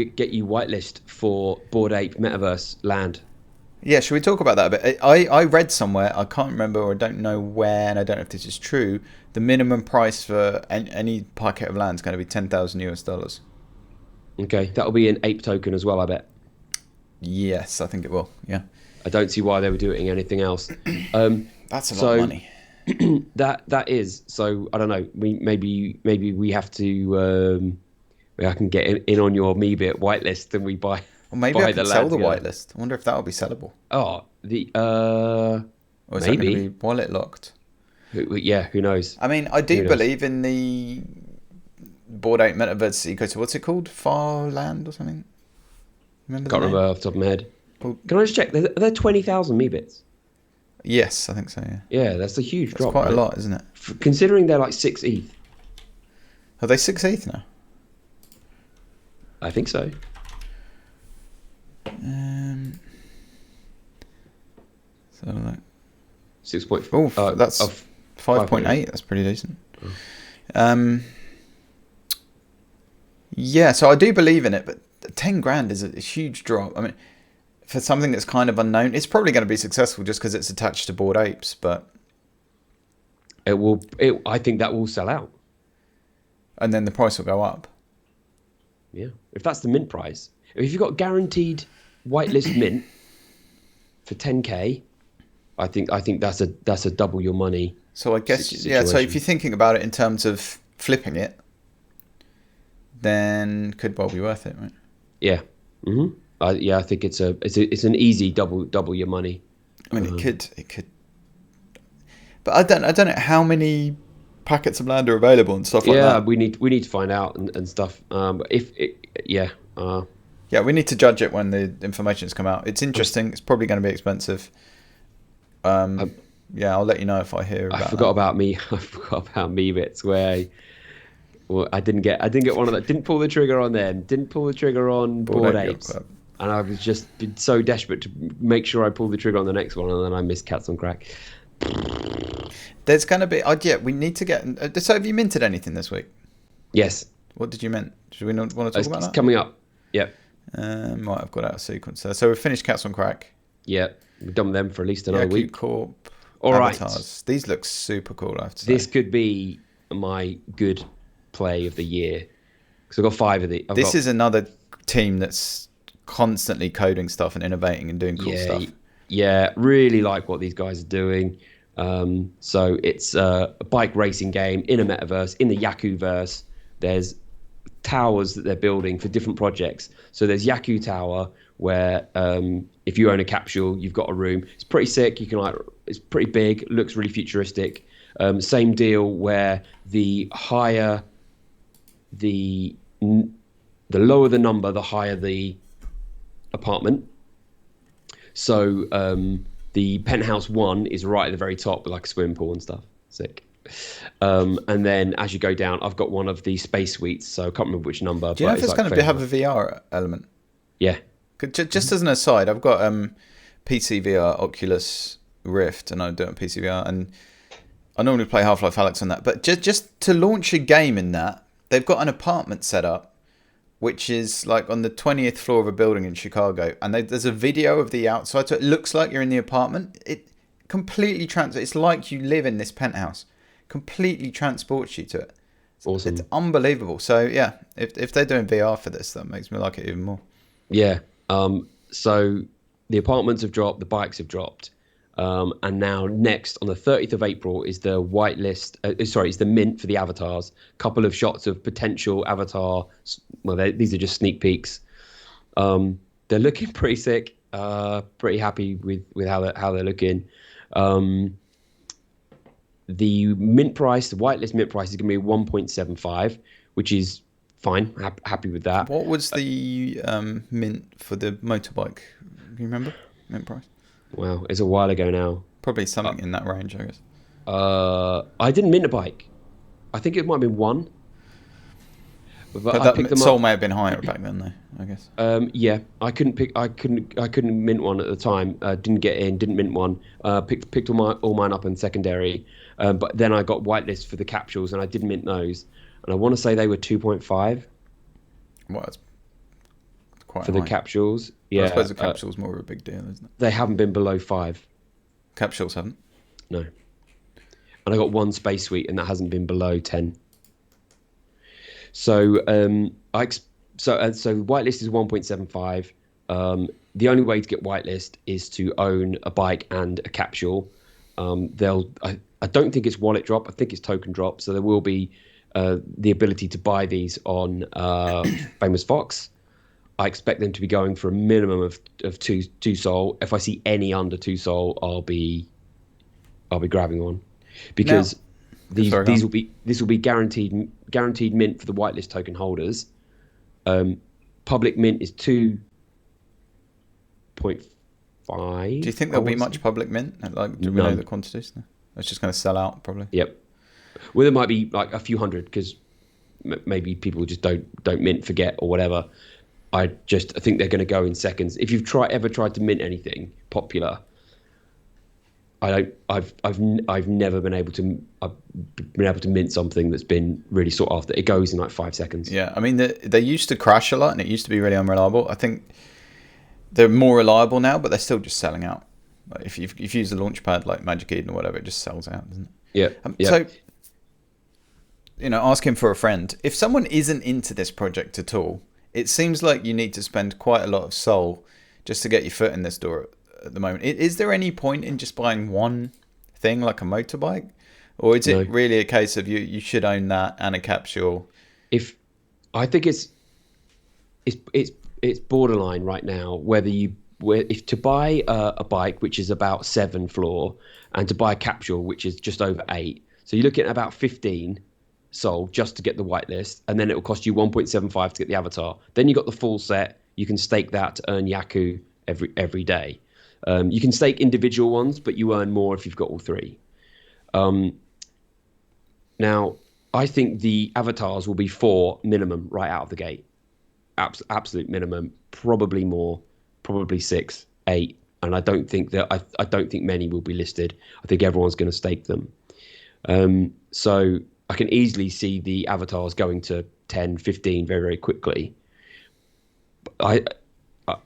get you whitelist for Bored Ape Metaverse land. Yeah, should we talk about that a bit? I read somewhere, I can't remember or I don't know where, and I don't know if this is true, the minimum price for any packet of land is going to be $10,000 US. Okay, that'll be an ape token as well, I bet. Yes, I think it will, yeah. I don't see why they were doing anything else. That's a lot of money. that is, so I don't know, maybe we have to, I can get in on your Meebit whitelist and we buy... Or maybe I can sell the whitelist. I wonder if that'll be sellable. Oh, or is maybe. that going to be wallet locked? Yeah, who knows? I mean, I do believe in the Bored Ape Metaverse ecosystem. What's it called? Farland or something? Can't remember off the top of my head. Can I just check? Are there 20,000 Meebits? Yes, I think so, yeah. Yeah, that's a huge drop. Quite a lot, isn't it? Considering they're like 6 ETH. Are they 6 ETH now? I think so. So like 6.4. Oh, that's 5.8. That's pretty decent. Yeah, so I do believe in it, but 10 grand is a huge drop. I mean, for something that's kind of unknown, it's probably going to be successful just because it's attached to Bored Apes, but it will. I think that will sell out, and then the price will go up. Yeah, if that's the mint price. If you've got guaranteed whitelist mint for 10k, I think that's a double your money. So I guess situation. Yeah. So if you're thinking about it in terms of flipping it, then could well be worth it, right? Yeah. Mm-hmm. I think it's an easy double your money. I mean, it could, but I don't know how many packets of land are available and stuff like that. Yeah, we need to find out and stuff. Yeah, we need to judge it when the information's come out. It's interesting. It's probably going to be expensive. Yeah, I'll let you know if I hear about I forgot about Meebits, where Well, I didn't get one of that. Didn't pull the trigger on them. Didn't pull the trigger on Bored Apes. And I was just been so desperate to make sure I pulled the trigger on the next one, and then I missed Cats on Crack. There's going to be... yeah, we need to get... So have you minted anything this week? Yes. What did you mint? Should we not want to talk about that? It's coming up. Yep. Right, I've got out of sequence there. So we've finished Cats on Crack. Yep. We've done them for at least another week. Corp. All avatars. Right. These look super cool, I have to say. This could be my good play of the year. Because I've got 5 of these. This is another team that's constantly coding stuff and innovating and doing cool stuff. Yeah, really like what these guys are doing. So it's a bike racing game in a metaverse, in the Yaku verse. There's towers that they're building for different projects. So there's Yaku Tower, where if you own a capsule, you've got a room. It's pretty sick. You can it's pretty big, looks really futuristic. Same deal where the higher the lower the number, the higher the apartment. So the penthouse 1 is right at the very top with like a swimming pool and stuff. Sick. And then as you go down, I've got one of the space suites. So I can't remember which number. Do you know if it's going to have a VR element? Yeah. Just as an aside, I've got PC VR, Oculus Rift, and I do it on PC VR, and I normally play Half-Life Alyx on that. But just to launch a game in that, they've got an apartment set up, which is like on the 20th floor of a building in Chicago, and there's a video of the outside, so it looks like you're in the apartment. It completely it's like you live in this penthouse. Completely transports you to it. Awesome. It's unbelievable. So yeah, if they're doing VR for this, that makes me like it even more. Yeah. So the apartments have dropped, the bikes have dropped, and now next on the 30th of April is the whitelist. It's the mint for the avatars. Couple of shots of potential avatar. Well, these are just sneak peeks. They're looking pretty sick. Pretty happy with how they're looking. The mint price, the whitelist mint price, is going to be 1.75, which is fine. Happy with that. What was the mint for the motorbike? Do you remember mint price? Wow, it's a while ago now. Probably something in that range, I guess. I didn't mint a bike. I think it might have been 1. But that Sol may have been higher back then, though, I guess. Yeah, I couldn't mint one at the time. Didn't get in, didn't mint one. Picked all mine up in secondary. But then I got whitelist for the capsules, and I did mint those. And I want to say they were 2.5. Well, that's quite for high. The capsules. Yeah, I suppose the capsules more of a big deal, isn't it? They haven't been below 5. Capsules haven't? No. And I got 1 space suite, and that hasn't been below 10. So whitelist is 1.75. The only way to get whitelist is to own a bike and a capsule. I don't think it's wallet drop. I think it's token drop. So there will be the ability to buy these on Famous Fox. I expect them to be going for a minimum of two Sol. If I see any under 2 Sol, I'll be grabbing one, because this will be guaranteed mint for the whitelist token holders. Public mint is 2.5. Do you think there'll be much public mint? Do we know the quantities? No. It's just going to sell out probably. Yep. Well, there might be like a few hundred, because maybe people just don't mint, forget, or whatever. I think they're going to go in seconds. If you've ever tried to mint anything popular, I've never been able to mint something that's been really sought after. It goes in like 5 seconds. Yeah, I mean they used to crash a lot, and it used to be really unreliable. I think they're more reliable now, but they're still just selling out. Like if you use the launchpad like Magic Eden or whatever, it just sells out, doesn't it? Yeah. So asking for a friend. If someone isn't into this project at all, it seems like you need to spend quite a lot of soul just to get your foot in this door at the moment. Is there any point in just buying one thing like a motorbike, or is it really a case of you should own that and a capsule? I think it's borderline right now if to buy a bike which is about 7 floor, and to buy a capsule which is just over 8. So you're looking at about 15 Sol just to get the whitelist, and then it will cost you 1.75 to get the avatar. Then you got the full set. You can stake that to earn Yaku every day. You can stake individual ones, but you earn more if you've got all 3. Now, I think the avatars will be 4 minimum right out of the gate. Absolute minimum, probably more, probably 6, 8, and I don't think many will be listed. I think everyone's going to stake them. So I can easily see the avatars going to 10, 15 very, very quickly.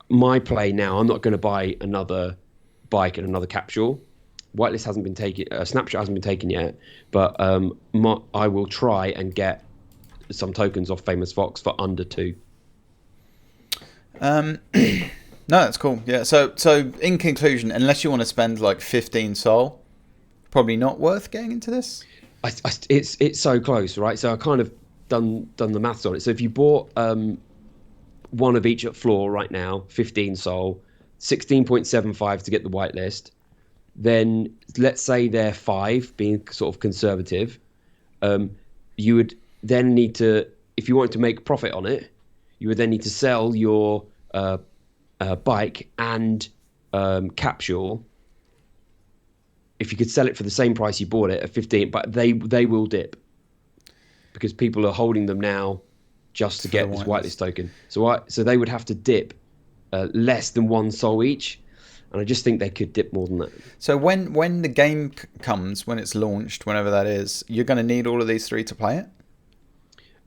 My play now, I'm not going to buy another bike and another capsule. Whitelist hasn't been taken, snapshot hasn't been taken yet, but I will try and get some tokens off Famous Fox for under 2. No, that's cool. Yeah. So in conclusion, unless you want to spend like 15 Sol, probably not worth getting into this. It's so close, right? So I kind of done the maths on it. So if you bought one of each at floor right now, 15 Sol, 16.75 to get the whitelist. Then let's say they're 5, being sort of conservative. You would then need to, if you wanted to make profit on it, you would then need to sell your bike and capsule. If you could sell it for the same price you bought it at 15, but they will dip because people are holding them now just to get this whitelist token. So they would have to dip less than 1 Sol each. And I just think they could dip more than that. So when the game comes, when it's launched, whenever that is, you're going to need all of these 3 to play it?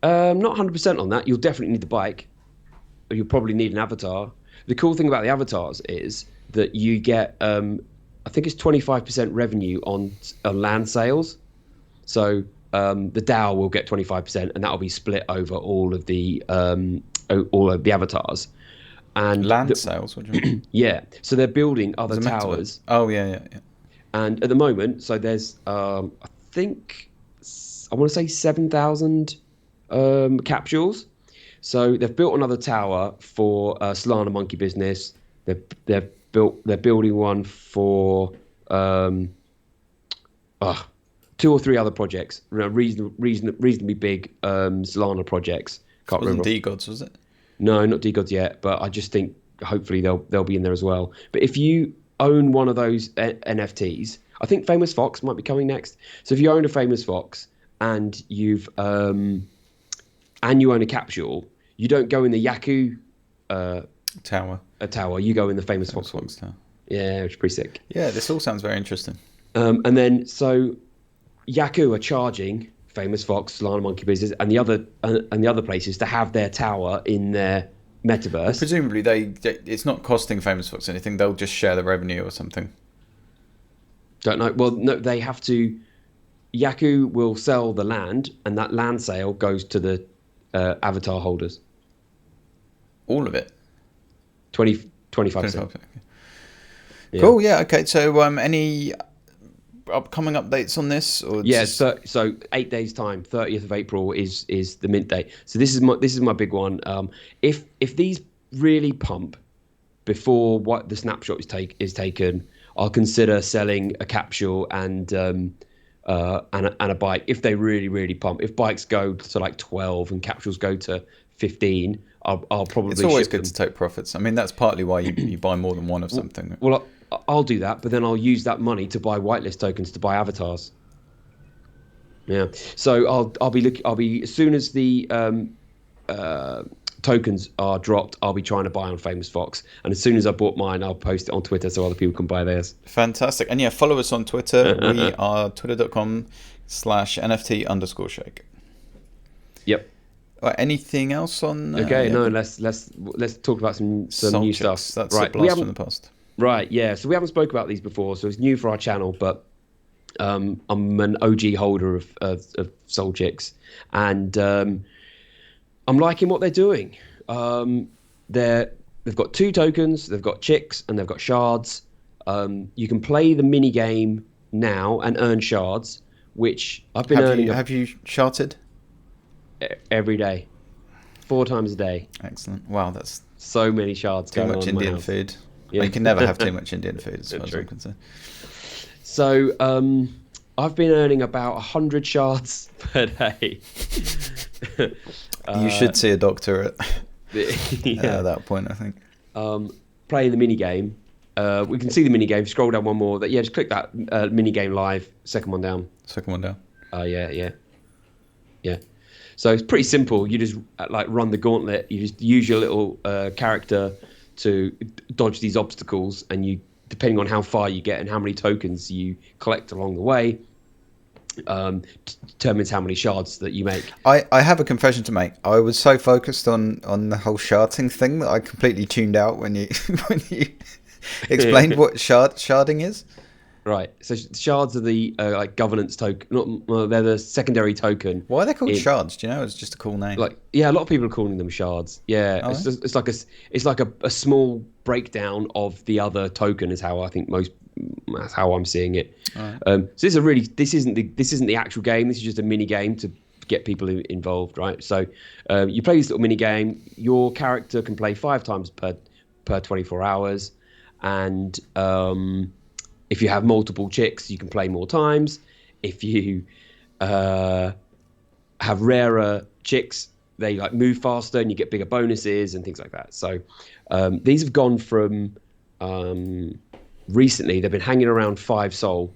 Not 100% on that. You'll definitely need the bike. Or you'll probably need an avatar. The cool thing about the avatars is that you get, I think it's 25% revenue on land sales. So the DAO will get 25%, and that will be split over all of the avatars. And land sales, what do you mean? Yeah, so they're building other towers. Oh yeah. And at the moment, so there's I think I want to say 7,000 capsules. So they've built another tower for Solana Monkey Business. They're building one for 2 or 3 other projects, reasonably big Solana projects. Can't remember. Wasn't DGods, was it? No, not DGods yet, but I just think hopefully they'll be in there as well. But if you own one of those NFTs, I think Famous Fox might be coming next. So if you own a Famous Fox and you own a capsule, you don't go in the Yaku tower. You go in the Famous Fox tower. Yeah, which is pretty sick. Yeah, this all sounds very interesting. And then so Yaku are charging Famous Fox, Solana Monkey Business, and the other places to have their tower in their metaverse. Well, presumably, it's not costing Famous Fox anything. They'll just share the revenue or something. Don't know. Well, no, they have to. Yaku will sell the land, and that land sale goes to the avatar holders. All of it. 25%. Okay. Yeah. Cool. Yeah. Okay. So, any upcoming updates on this? Or so 8 days time, 30th of April is the mint day. So this is my big one. If these really pump before what the snapshot is taken, I'll consider selling a capsule and a bike if they really, really pump. If bikes go to like 12 and capsules go to 15, I'll probably. It's always good to take profits. I mean, that's partly why you buy more than one of something. Well, I'll do that, but then I'll use that money to buy whitelist tokens to buy avatars. Yeah, so I'll be as soon as the tokens are dropped, I'll be trying to buy on Famous Fox, and as soon as I bought mine, I'll post it on Twitter so other people can buy theirs. Fantastic, and yeah, follow us on Twitter. We are twitter.com/NFT_shake. Yep. Anything else on? Okay, no. Let's talk about some new stuff. That's right. A blast from the past. Right, yeah. So we haven't spoke about these before, so it's new for our channel. But I'm an OG holder of Solchicks, and I'm liking what they're doing. They've got 2 tokens. They've got chicks and they've got shards. You can play the mini game now and earn shards, which I've been earning. Have you sharded? Every day, 4 times a day. Excellent. Wow, that's so many shards. Too much Indian food. Yeah. You can never have too much Indian food, as far as I'm concerned. So I've been earning about 100 shards per day. You should see a doctor at that point, I think. Playing the mini game. We can see the mini game. Scroll down one more. Just click that mini game live. Second one down. Second one down. Yeah. Yeah. So it's pretty simple. You just like run the gauntlet. You just use your little character to dodge these obstacles, and you, depending on how far you get and how many tokens you collect along the way, determines how many shards that you make. I have a confession to make. I was so focused on the whole sharding thing that I completely tuned out when you when you explained what sharding is. Right. So shards are the like governance token. Well, they're the secondary token. Why are they called shards? Do you know? It's just a cool name. Like, yeah, a lot of people are calling them shards. Yeah, Oh, it's like a small breakdown of the other token is how I think that's how I'm seeing it. Right. So this isn't the actual game. This is just a mini game to get people involved, right? So you play this little mini game. Your character can play 5 times per 24 hours, and if you have multiple chicks, you can play more times. If you have rarer chicks, they like move faster and you get bigger bonuses and things like that. So these have gone from recently, they've been hanging around 5 Sol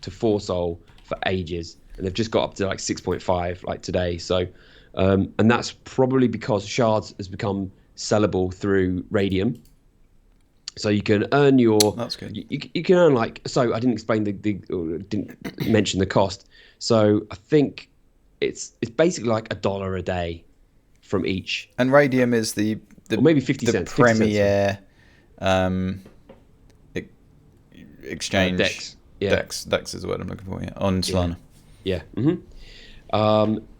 to 4 Sol for ages, and they've just got up to like 6.5 like today. So and that's probably because shards has become sellable through Radium. So you can earn your. That's good. You can earn like, so. I didn't explain didn't mention the cost. So I think it's basically like $1 a day from each. And Radium is the or maybe 50 cents. premier exchange. Dex. Yeah. Dex is the word I'm looking for. Yeah, on Solana. Yeah.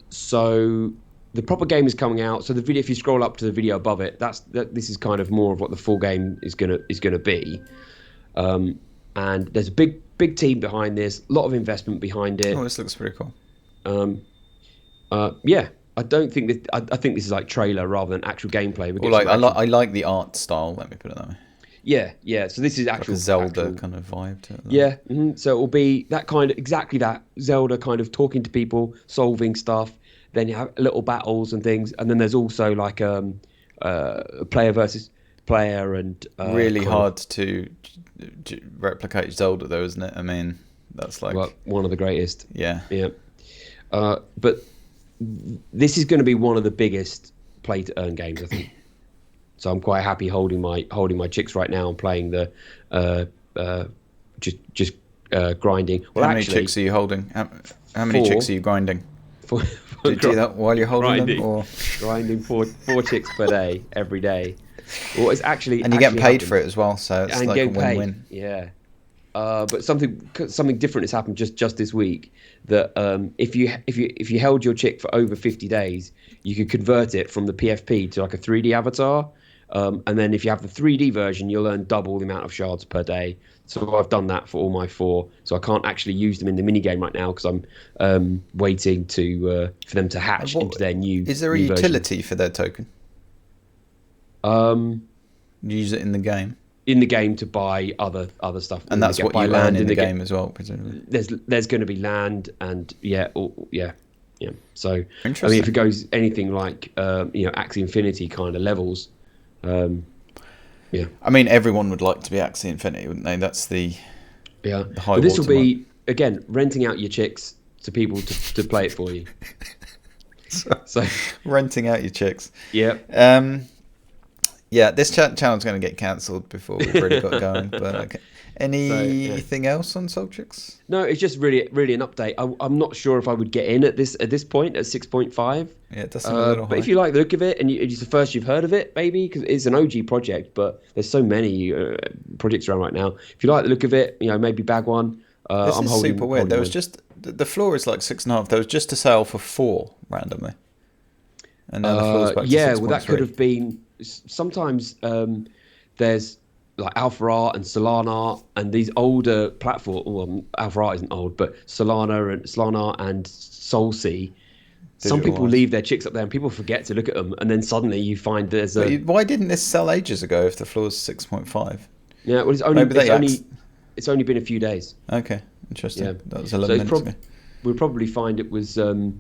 So the proper game is coming out. So the video, if you scroll up to the video above it, this is kind of more of what the full game is gonna be. And there's a big team behind this, a lot of investment behind it. Oh, this looks pretty cool. Yeah, I don't think that. I think this is like trailer rather than actual gameplay. Well, like I like the art style. Let me put it that way. Yeah. So this is actual like a Zelda kind of vibe to it. Yeah. So it will be that kind of exactly that Zelda kind of talking to people, solving stuff. Then you have little battles and things, and then there's also like player versus player and really hard to replicate Zelda, though, isn't it? I mean, that's like one of the greatest. Yeah. But this is going to be one of the biggest play to earn games, I think. So I'm quite happy holding my chicks right now and playing the just grinding. Well, how many chicks are you holding? How many chicks are you grinding? Do you do that while you're holding them? Or? Grinding four chicks per day, every day. Well, it's actually and you get paid for it as well, so it's like a win-win. Yeah. But something different has happened just this week. That if you held your chick for over 50 days, you could convert it from the PFP to like a 3D avatar. And then if you have the 3D version, you'll earn double the amount of shards per day. So I've done that for all my 4. So I can't actually use them in the minigame right now because I'm waiting for them to hatch into their new. Is there a utility for their token? Use it in the game. In the game to buy other stuff, and that's what you earn in the game as well, presumably. There's going to be land and yeah. So I interesting. mean, if it goes anything like Axie Infinity kind of levels. I mean, everyone would like to be Axie Infinity, wouldn't they? That's the high but this will be again renting out your chicks to people to play it for you. so renting out your chicks. Yeah. Yeah, this channel's going to get cancelled before we've really got going. But okay. Anything else on Solchicks? No, it's just really an update. I'm not sure if I would get in at this point at 6.5. Yeah, it does seem a little high. But if you like the look of it and it's the first you've heard of it, maybe because it's an OG project, but there's so many projects around right now. If you like the look of it, maybe bag one. This is super weird. There was just the floor is like 6.5. There was just a sale for 4 randomly, and now the floor's back to 6.3. Well, that could have been. Sometimes there's like Alpha Art and Solana and these older platforms. Well, Alpha Art isn't old, but Solana and Solsea. Some people leave their chicks up there and people forget to look at them, and then suddenly you find there's a. Why didn't this sell ages ago if the floor's 6.5? Yeah, well, it's only been a few days. Okay, interesting. Yeah. That was 11 minutes ago. We'll probably find it was on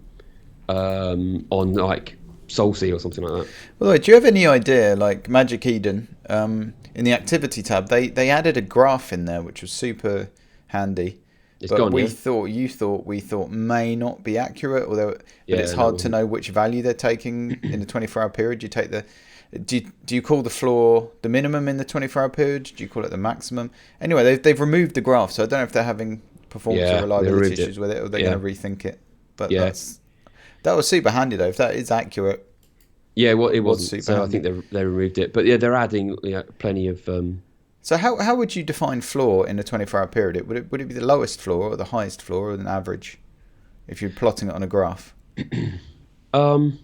like Solsea or something like that. By the way, do you have any idea, like Magic Eden, in the activity tab, they added a graph in there which was super handy. It's but gone. we Yeah. thought, we thought may not be accurate, although, but Yeah. it's hard to know which value they're taking in the 24-hour period. You take do you call the floor the minimum in the 24-hour period? Do you call it the maximum? Anyway, they've removed the graph, so I don't know if they're having performance or Yeah. They reliability removed issues it. with it, or they're Yeah. going to rethink it. But Yeah. that was super handy though. If that is accurate, Yeah. Well, it it was wasn't. super So I handy. think they removed it. But yeah, they're adding plenty of. So how would you define floor in a 24-hour period? Would it be the lowest floor or the highest floor or an average if you're plotting it on a graph? Um.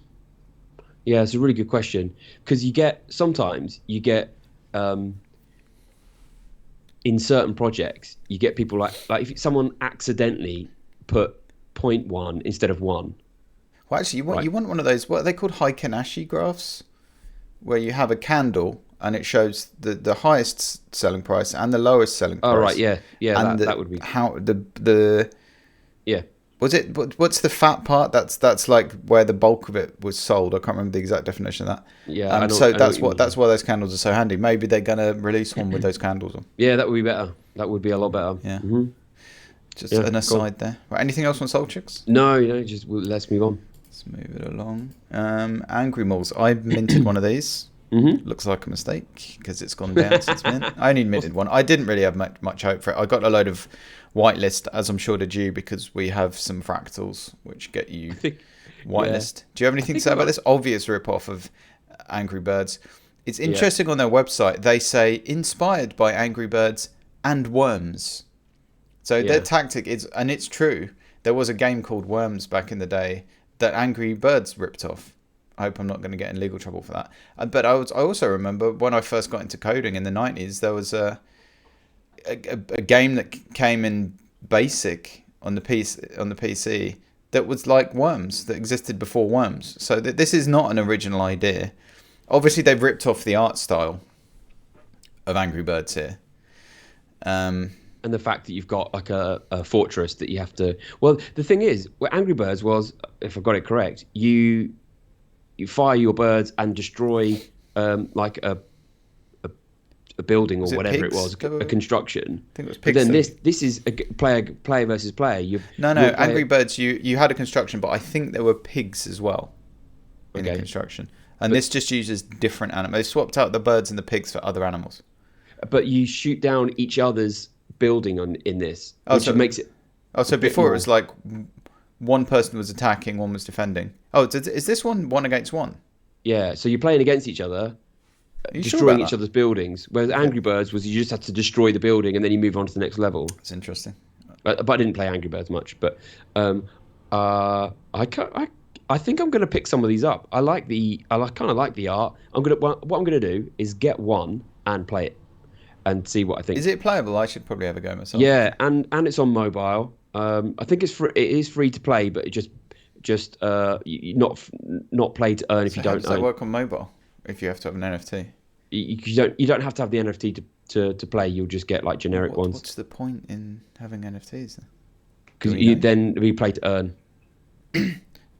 Yeah, it's a really good question because sometimes you get in certain projects you get people like if someone accidentally put zero point 0.1 instead of 1. Well, actually, Right. you want one of those, what are they called, Heikin-Ashi graphs, where you have a candle and it shows the highest selling price and the lowest selling Oh right, price, yeah, yeah, and that would be the yeah. was it what's the fat part? That's like where the bulk of it was sold. I can't remember the exact definition of that. Yeah, So I know that's what you that's mean. why those candles are so handy. Maybe they're gonna release one with those candles on. Yeah, that would be better. That would be a lot better. Yeah. Hmm. Just Yeah, an go on. aside there. Right, anything else on Solchicks? No, just let's move on. Let's move it along. Angry Malls. I minted one of these. Hmm. Looks like a mistake because it's gone down since mint. I only minted one. I didn't really have much hope for it. I got a load of whitelist, as I'm sure did you, because we have some fractals which get you I think whitelist. Do you have anything to think say I about got this? Obvious rip-off of Angry Birds. It's yeah. interesting on their website. They say inspired by Angry Birds and Worms. So their Yeah. tactic is, and it's true, there was a game called Worms back in the day that Angry Birds ripped off. I hope I'm not going to get in legal trouble for that. But I also remember when I first got into coding in the 90s, there was a game that came in basic on the PC that was like Worms, that existed before Worms. So this is not an original idea. Obviously, they've ripped off the art style of Angry Birds here. And the fact that you've got like a fortress that you have to. Well, the thing is, what Angry Birds was, if I got it correct, you fire your birds and destroy like a building or Was it whatever it pigs? was, a construction. I think it was But pigs. then this is a player versus player. No, your player- Angry Birds, you had a construction, but I think there were pigs as well in the Okay. construction. And this just uses different animals. They swapped out the birds and the pigs for other animals. But you shoot down each other's building in this, which makes it. Oh, so bit before it more- was like one person was attacking, one was defending. Oh, is this one against one? Yeah, so you're playing against each other, Are you sure destroying about each that? other's buildings. Whereas Angry Birds was you just had to destroy the building and then you move on to the next level. That's interesting. But I didn't play Angry Birds much. But I think I'm gonna pick some of these up. I kind of like the art. What I'm gonna do is get one and play it and see what I think. Is it playable? I should probably have a go myself. Yeah, and it's on mobile. I think it is free to play, but it just not play to earn if So you how don't does that own. work on mobile? If you have to have an NFT? You don't have to have the NFT to play. You'll just get like generic ones What's the point in having NFTs then? because Do we know? then we play to earn.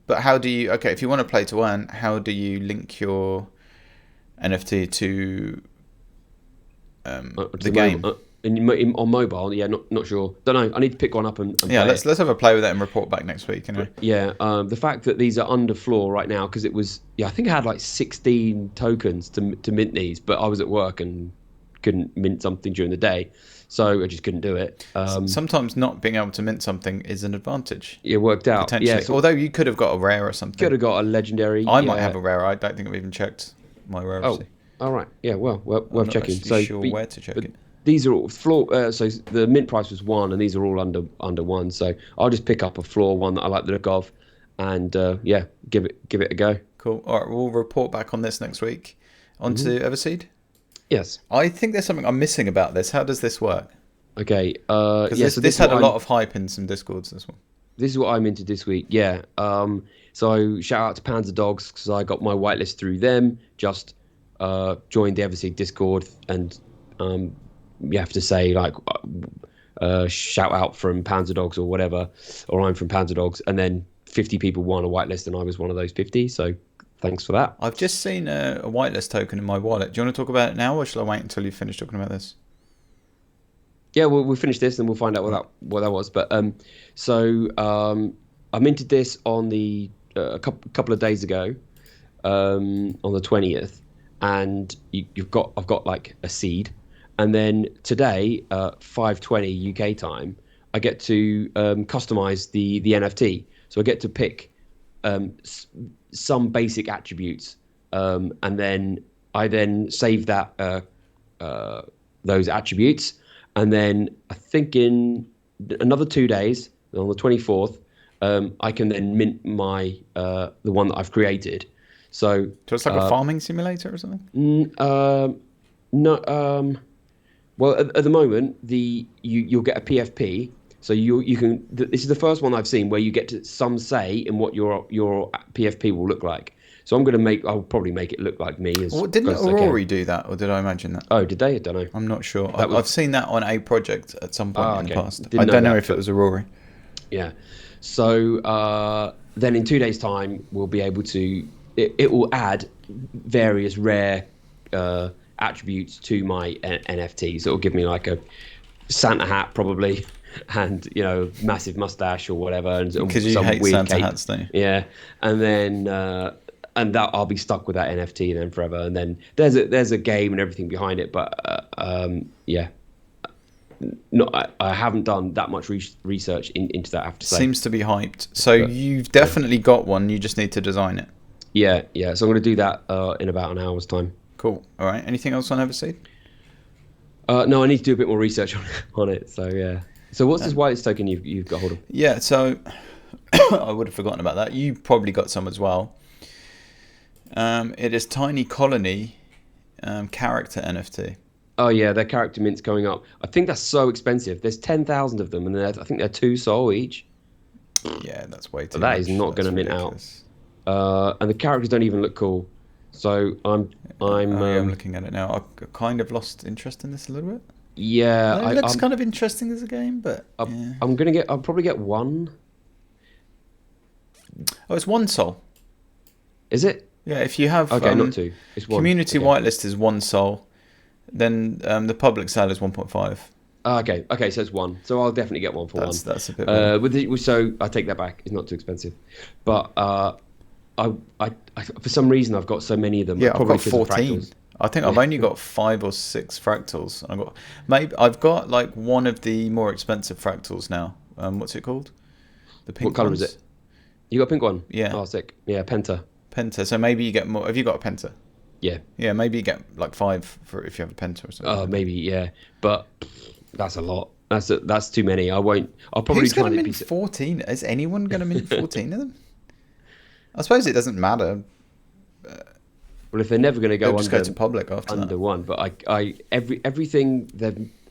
But how do you? Okay, if you want to play to earn, how do you link your NFT to To the game? on mobile. Yeah, not sure. Don't know. I need to pick one up and Yeah, play it. let's have a play with it and report back next week. You know? Yeah, the fact that these are under floor right now because it was I think I had like 16 tokens to mint these, but I was at work and couldn't mint something during the day, so I just couldn't do it. Sometimes not being able to mint something is an advantage. It worked out. Potentially. Yeah, so Although you could have got a rare or something. could have got a legendary. I might yeah. have a rare. I don't think I've even checked my rarity. Oh, all right. Yeah, well, I'm worth not checking. actually So sure but- where to check but it. These are all floor. So the mint price was 1, and these are all under 1. So I'll just pick up a floor one that I like the look of, and yeah, give it a go. Cool. All right, we'll report back on this next week. On to Everseed. Yes. I think there's something I'm missing about this. How does this work? Okay. Because Yeah. this, So this is had a what lot I'm- of hype in some discords. This one. This is what I'm into this week. Yeah. So shout out to Panzer Dogs because I got my whitelist through them. Just joined the Everseed Discord, and you have to say like shout out from Panzer Dogs or whatever, or I'm from Panzer Dogs, and then 50 people won a whitelist, and I was one of those 50. So thanks for that. I've just seen a whitelist token in my wallet. Do you want to talk about it now, or shall I wait until you finish talking about this? Yeah, we'll finish this and we'll find out what that was. But I minted this on the a couple of days ago, on the 20th, and I've got like a seed, and then today, 5:20 UK time, I get to customize the NFT. So I get to pick some basic attributes, and then I save that those attributes, and then I think in another 2 days, on the 24th, I can then mint my the one that I've created. So it's like a farming simulator or something? No, well, at the moment, you'll get a PFP. So you can. This is the first one I've seen where you get to some say in what your PFP will look like. So I'll probably make it look like me. Didn't Aurora do that, or did I imagine that? Oh, did they? I don't know. I'm not sure. I've seen that on a project at some point in the past. I don't know if it was Aurora. Yeah. So then in 2 days' time, we'll be able to. It will add various rare attributes to my NFTs. It will give me like a Santa hat probably, and massive mustache or whatever, and because you hate weird Santa cape. hats, don't you? Yeah, and then and that I'll be stuck with that NFT then forever. And then there's a game and everything behind it, but yeah. No, I haven't done that much research into that, I have to say. Seems to be hyped. So you've definitely got one. You just need to design it. Yeah. So I'm going to do that in about an hour's time. Cool. All right. Anything else on Everseed? No, I need to do a bit more research on it. So yeah. So what's this whitelist token you've got hold of? Yeah. So I would have forgotten about that. You probably got some as well. It is Tiny Colony character NFT. Oh yeah, their character mint's going up. I think that's so expensive. There's 10,000 of them, and I think they're 2 Sol each. Yeah, that's way too That much. is not going to mint ridiculous. out. And the characters don't even look cool. So I'm looking at it now. I kind of lost interest in this a little bit. Yeah, It looks kind of interesting as a game, but yeah. I'll probably get one. Oh, it's 1 Sol. Is it? Yeah, if you have not 2. It's 1. Community whitelist is 1 Sol. Then the public sale is 1.5. Okay, so it's 1. So I'll definitely get one for one. That's a bit better. So I take that back. It's not too expensive, but I for some reason I've got so many of them. Yeah, I've got because of 14. fractals. I think I've only got 5 or 6 fractals. I've got like one of the more expensive fractals now. What's it called? The pink. What color is it? You got a pink one? Yeah. Oh, sick. Yeah, Penta. So maybe you get more. Have you got a Penta? Yeah. Yeah, maybe you get like 5 for if you have a Penta or something. Oh, maybe, yeah. But that's a lot. That's too many. I'll probably Who's try going to to mint 14? Is anyone going to mint 14 of them? I suppose it doesn't matter. Well, if they're never going to go just go to public after under that. 1, but everything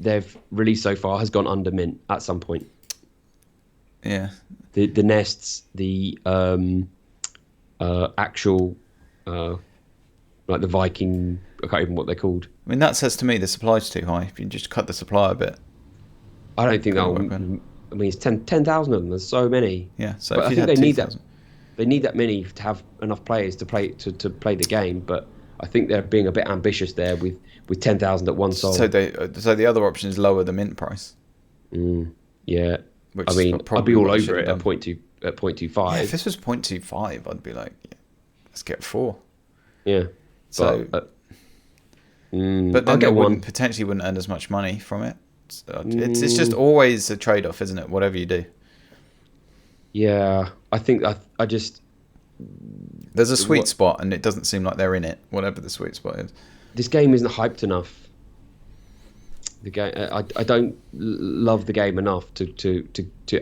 they've released so far has gone under mint at some point. Yeah. The nests, the actual like the Viking, I can't even what they're called. I mean, that says to me the supply's too high. If you just cut the supply a bit. I don't think that'll. I mean, it's 10,000 of them. There's so many. Yeah. So but if I you think had they need 2,000. that. They need that many to have enough players to play the game. But I think they're being a bit ambitious there with 10,000 at 1 Sol. So the other option is lower the mint price. Yeah. Which I mean, I'd be all over it at 0.25. Yeah, if this was 0.25, I'd be like, yeah, let's get 4. Yeah. So, but then they potentially wouldn't earn as much money from it. So it's just always a trade-off, isn't it? Whatever you do. Yeah, I think I just. There's a sweet spot, and it doesn't seem like they're in it. Whatever the sweet spot is. This game isn't hyped enough. The game, I don't love the game enough to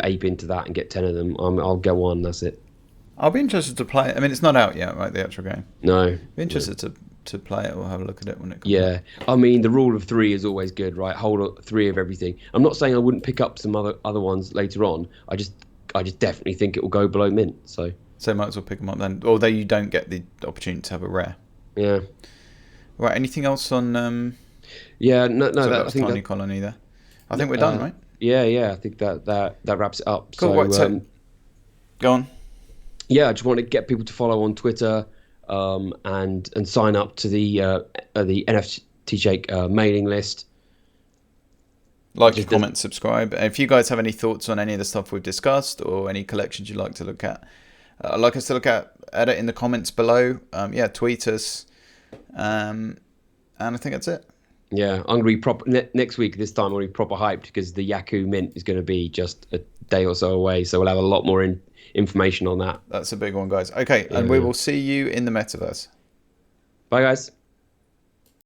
ape into that and get 10 of them. I'll go on. That's it. I'll be interested to play it. I mean, it's not out yet, right? The actual game. No. Be interested to play it or have a look at it when it comes. Yeah, I mean, the rule of 3 is always good, right? Hold 3 of everything. I'm not saying I wouldn't pick up some other ones later on. I just definitely think it will go below mint. So might as well pick them up then. Although you don't get the opportunity to have a rare. Yeah. Right. Anything else on? Yeah. No. So I think Tiny Colony there. I think we're done, right? Yeah. I think that wraps it up. Cool. So, right, so go on. Yeah, I just want to get people to follow on Twitter, and sign up to the NFT Shake mailing list. Like, comment, subscribe. And if you guys have any thoughts on any of the stuff we've discussed or any collections you'd like to look at, like us to look at, add it in the comments below. Yeah, tweet us. And I think that's it. Yeah, I'm going to be proper next week. This time I'm going to be proper hyped because the Yaku mint is going to be just a day or so away. So we'll have a lot more information on that. That's a big one, guys. Okay, and we will see you in the metaverse. Bye, guys.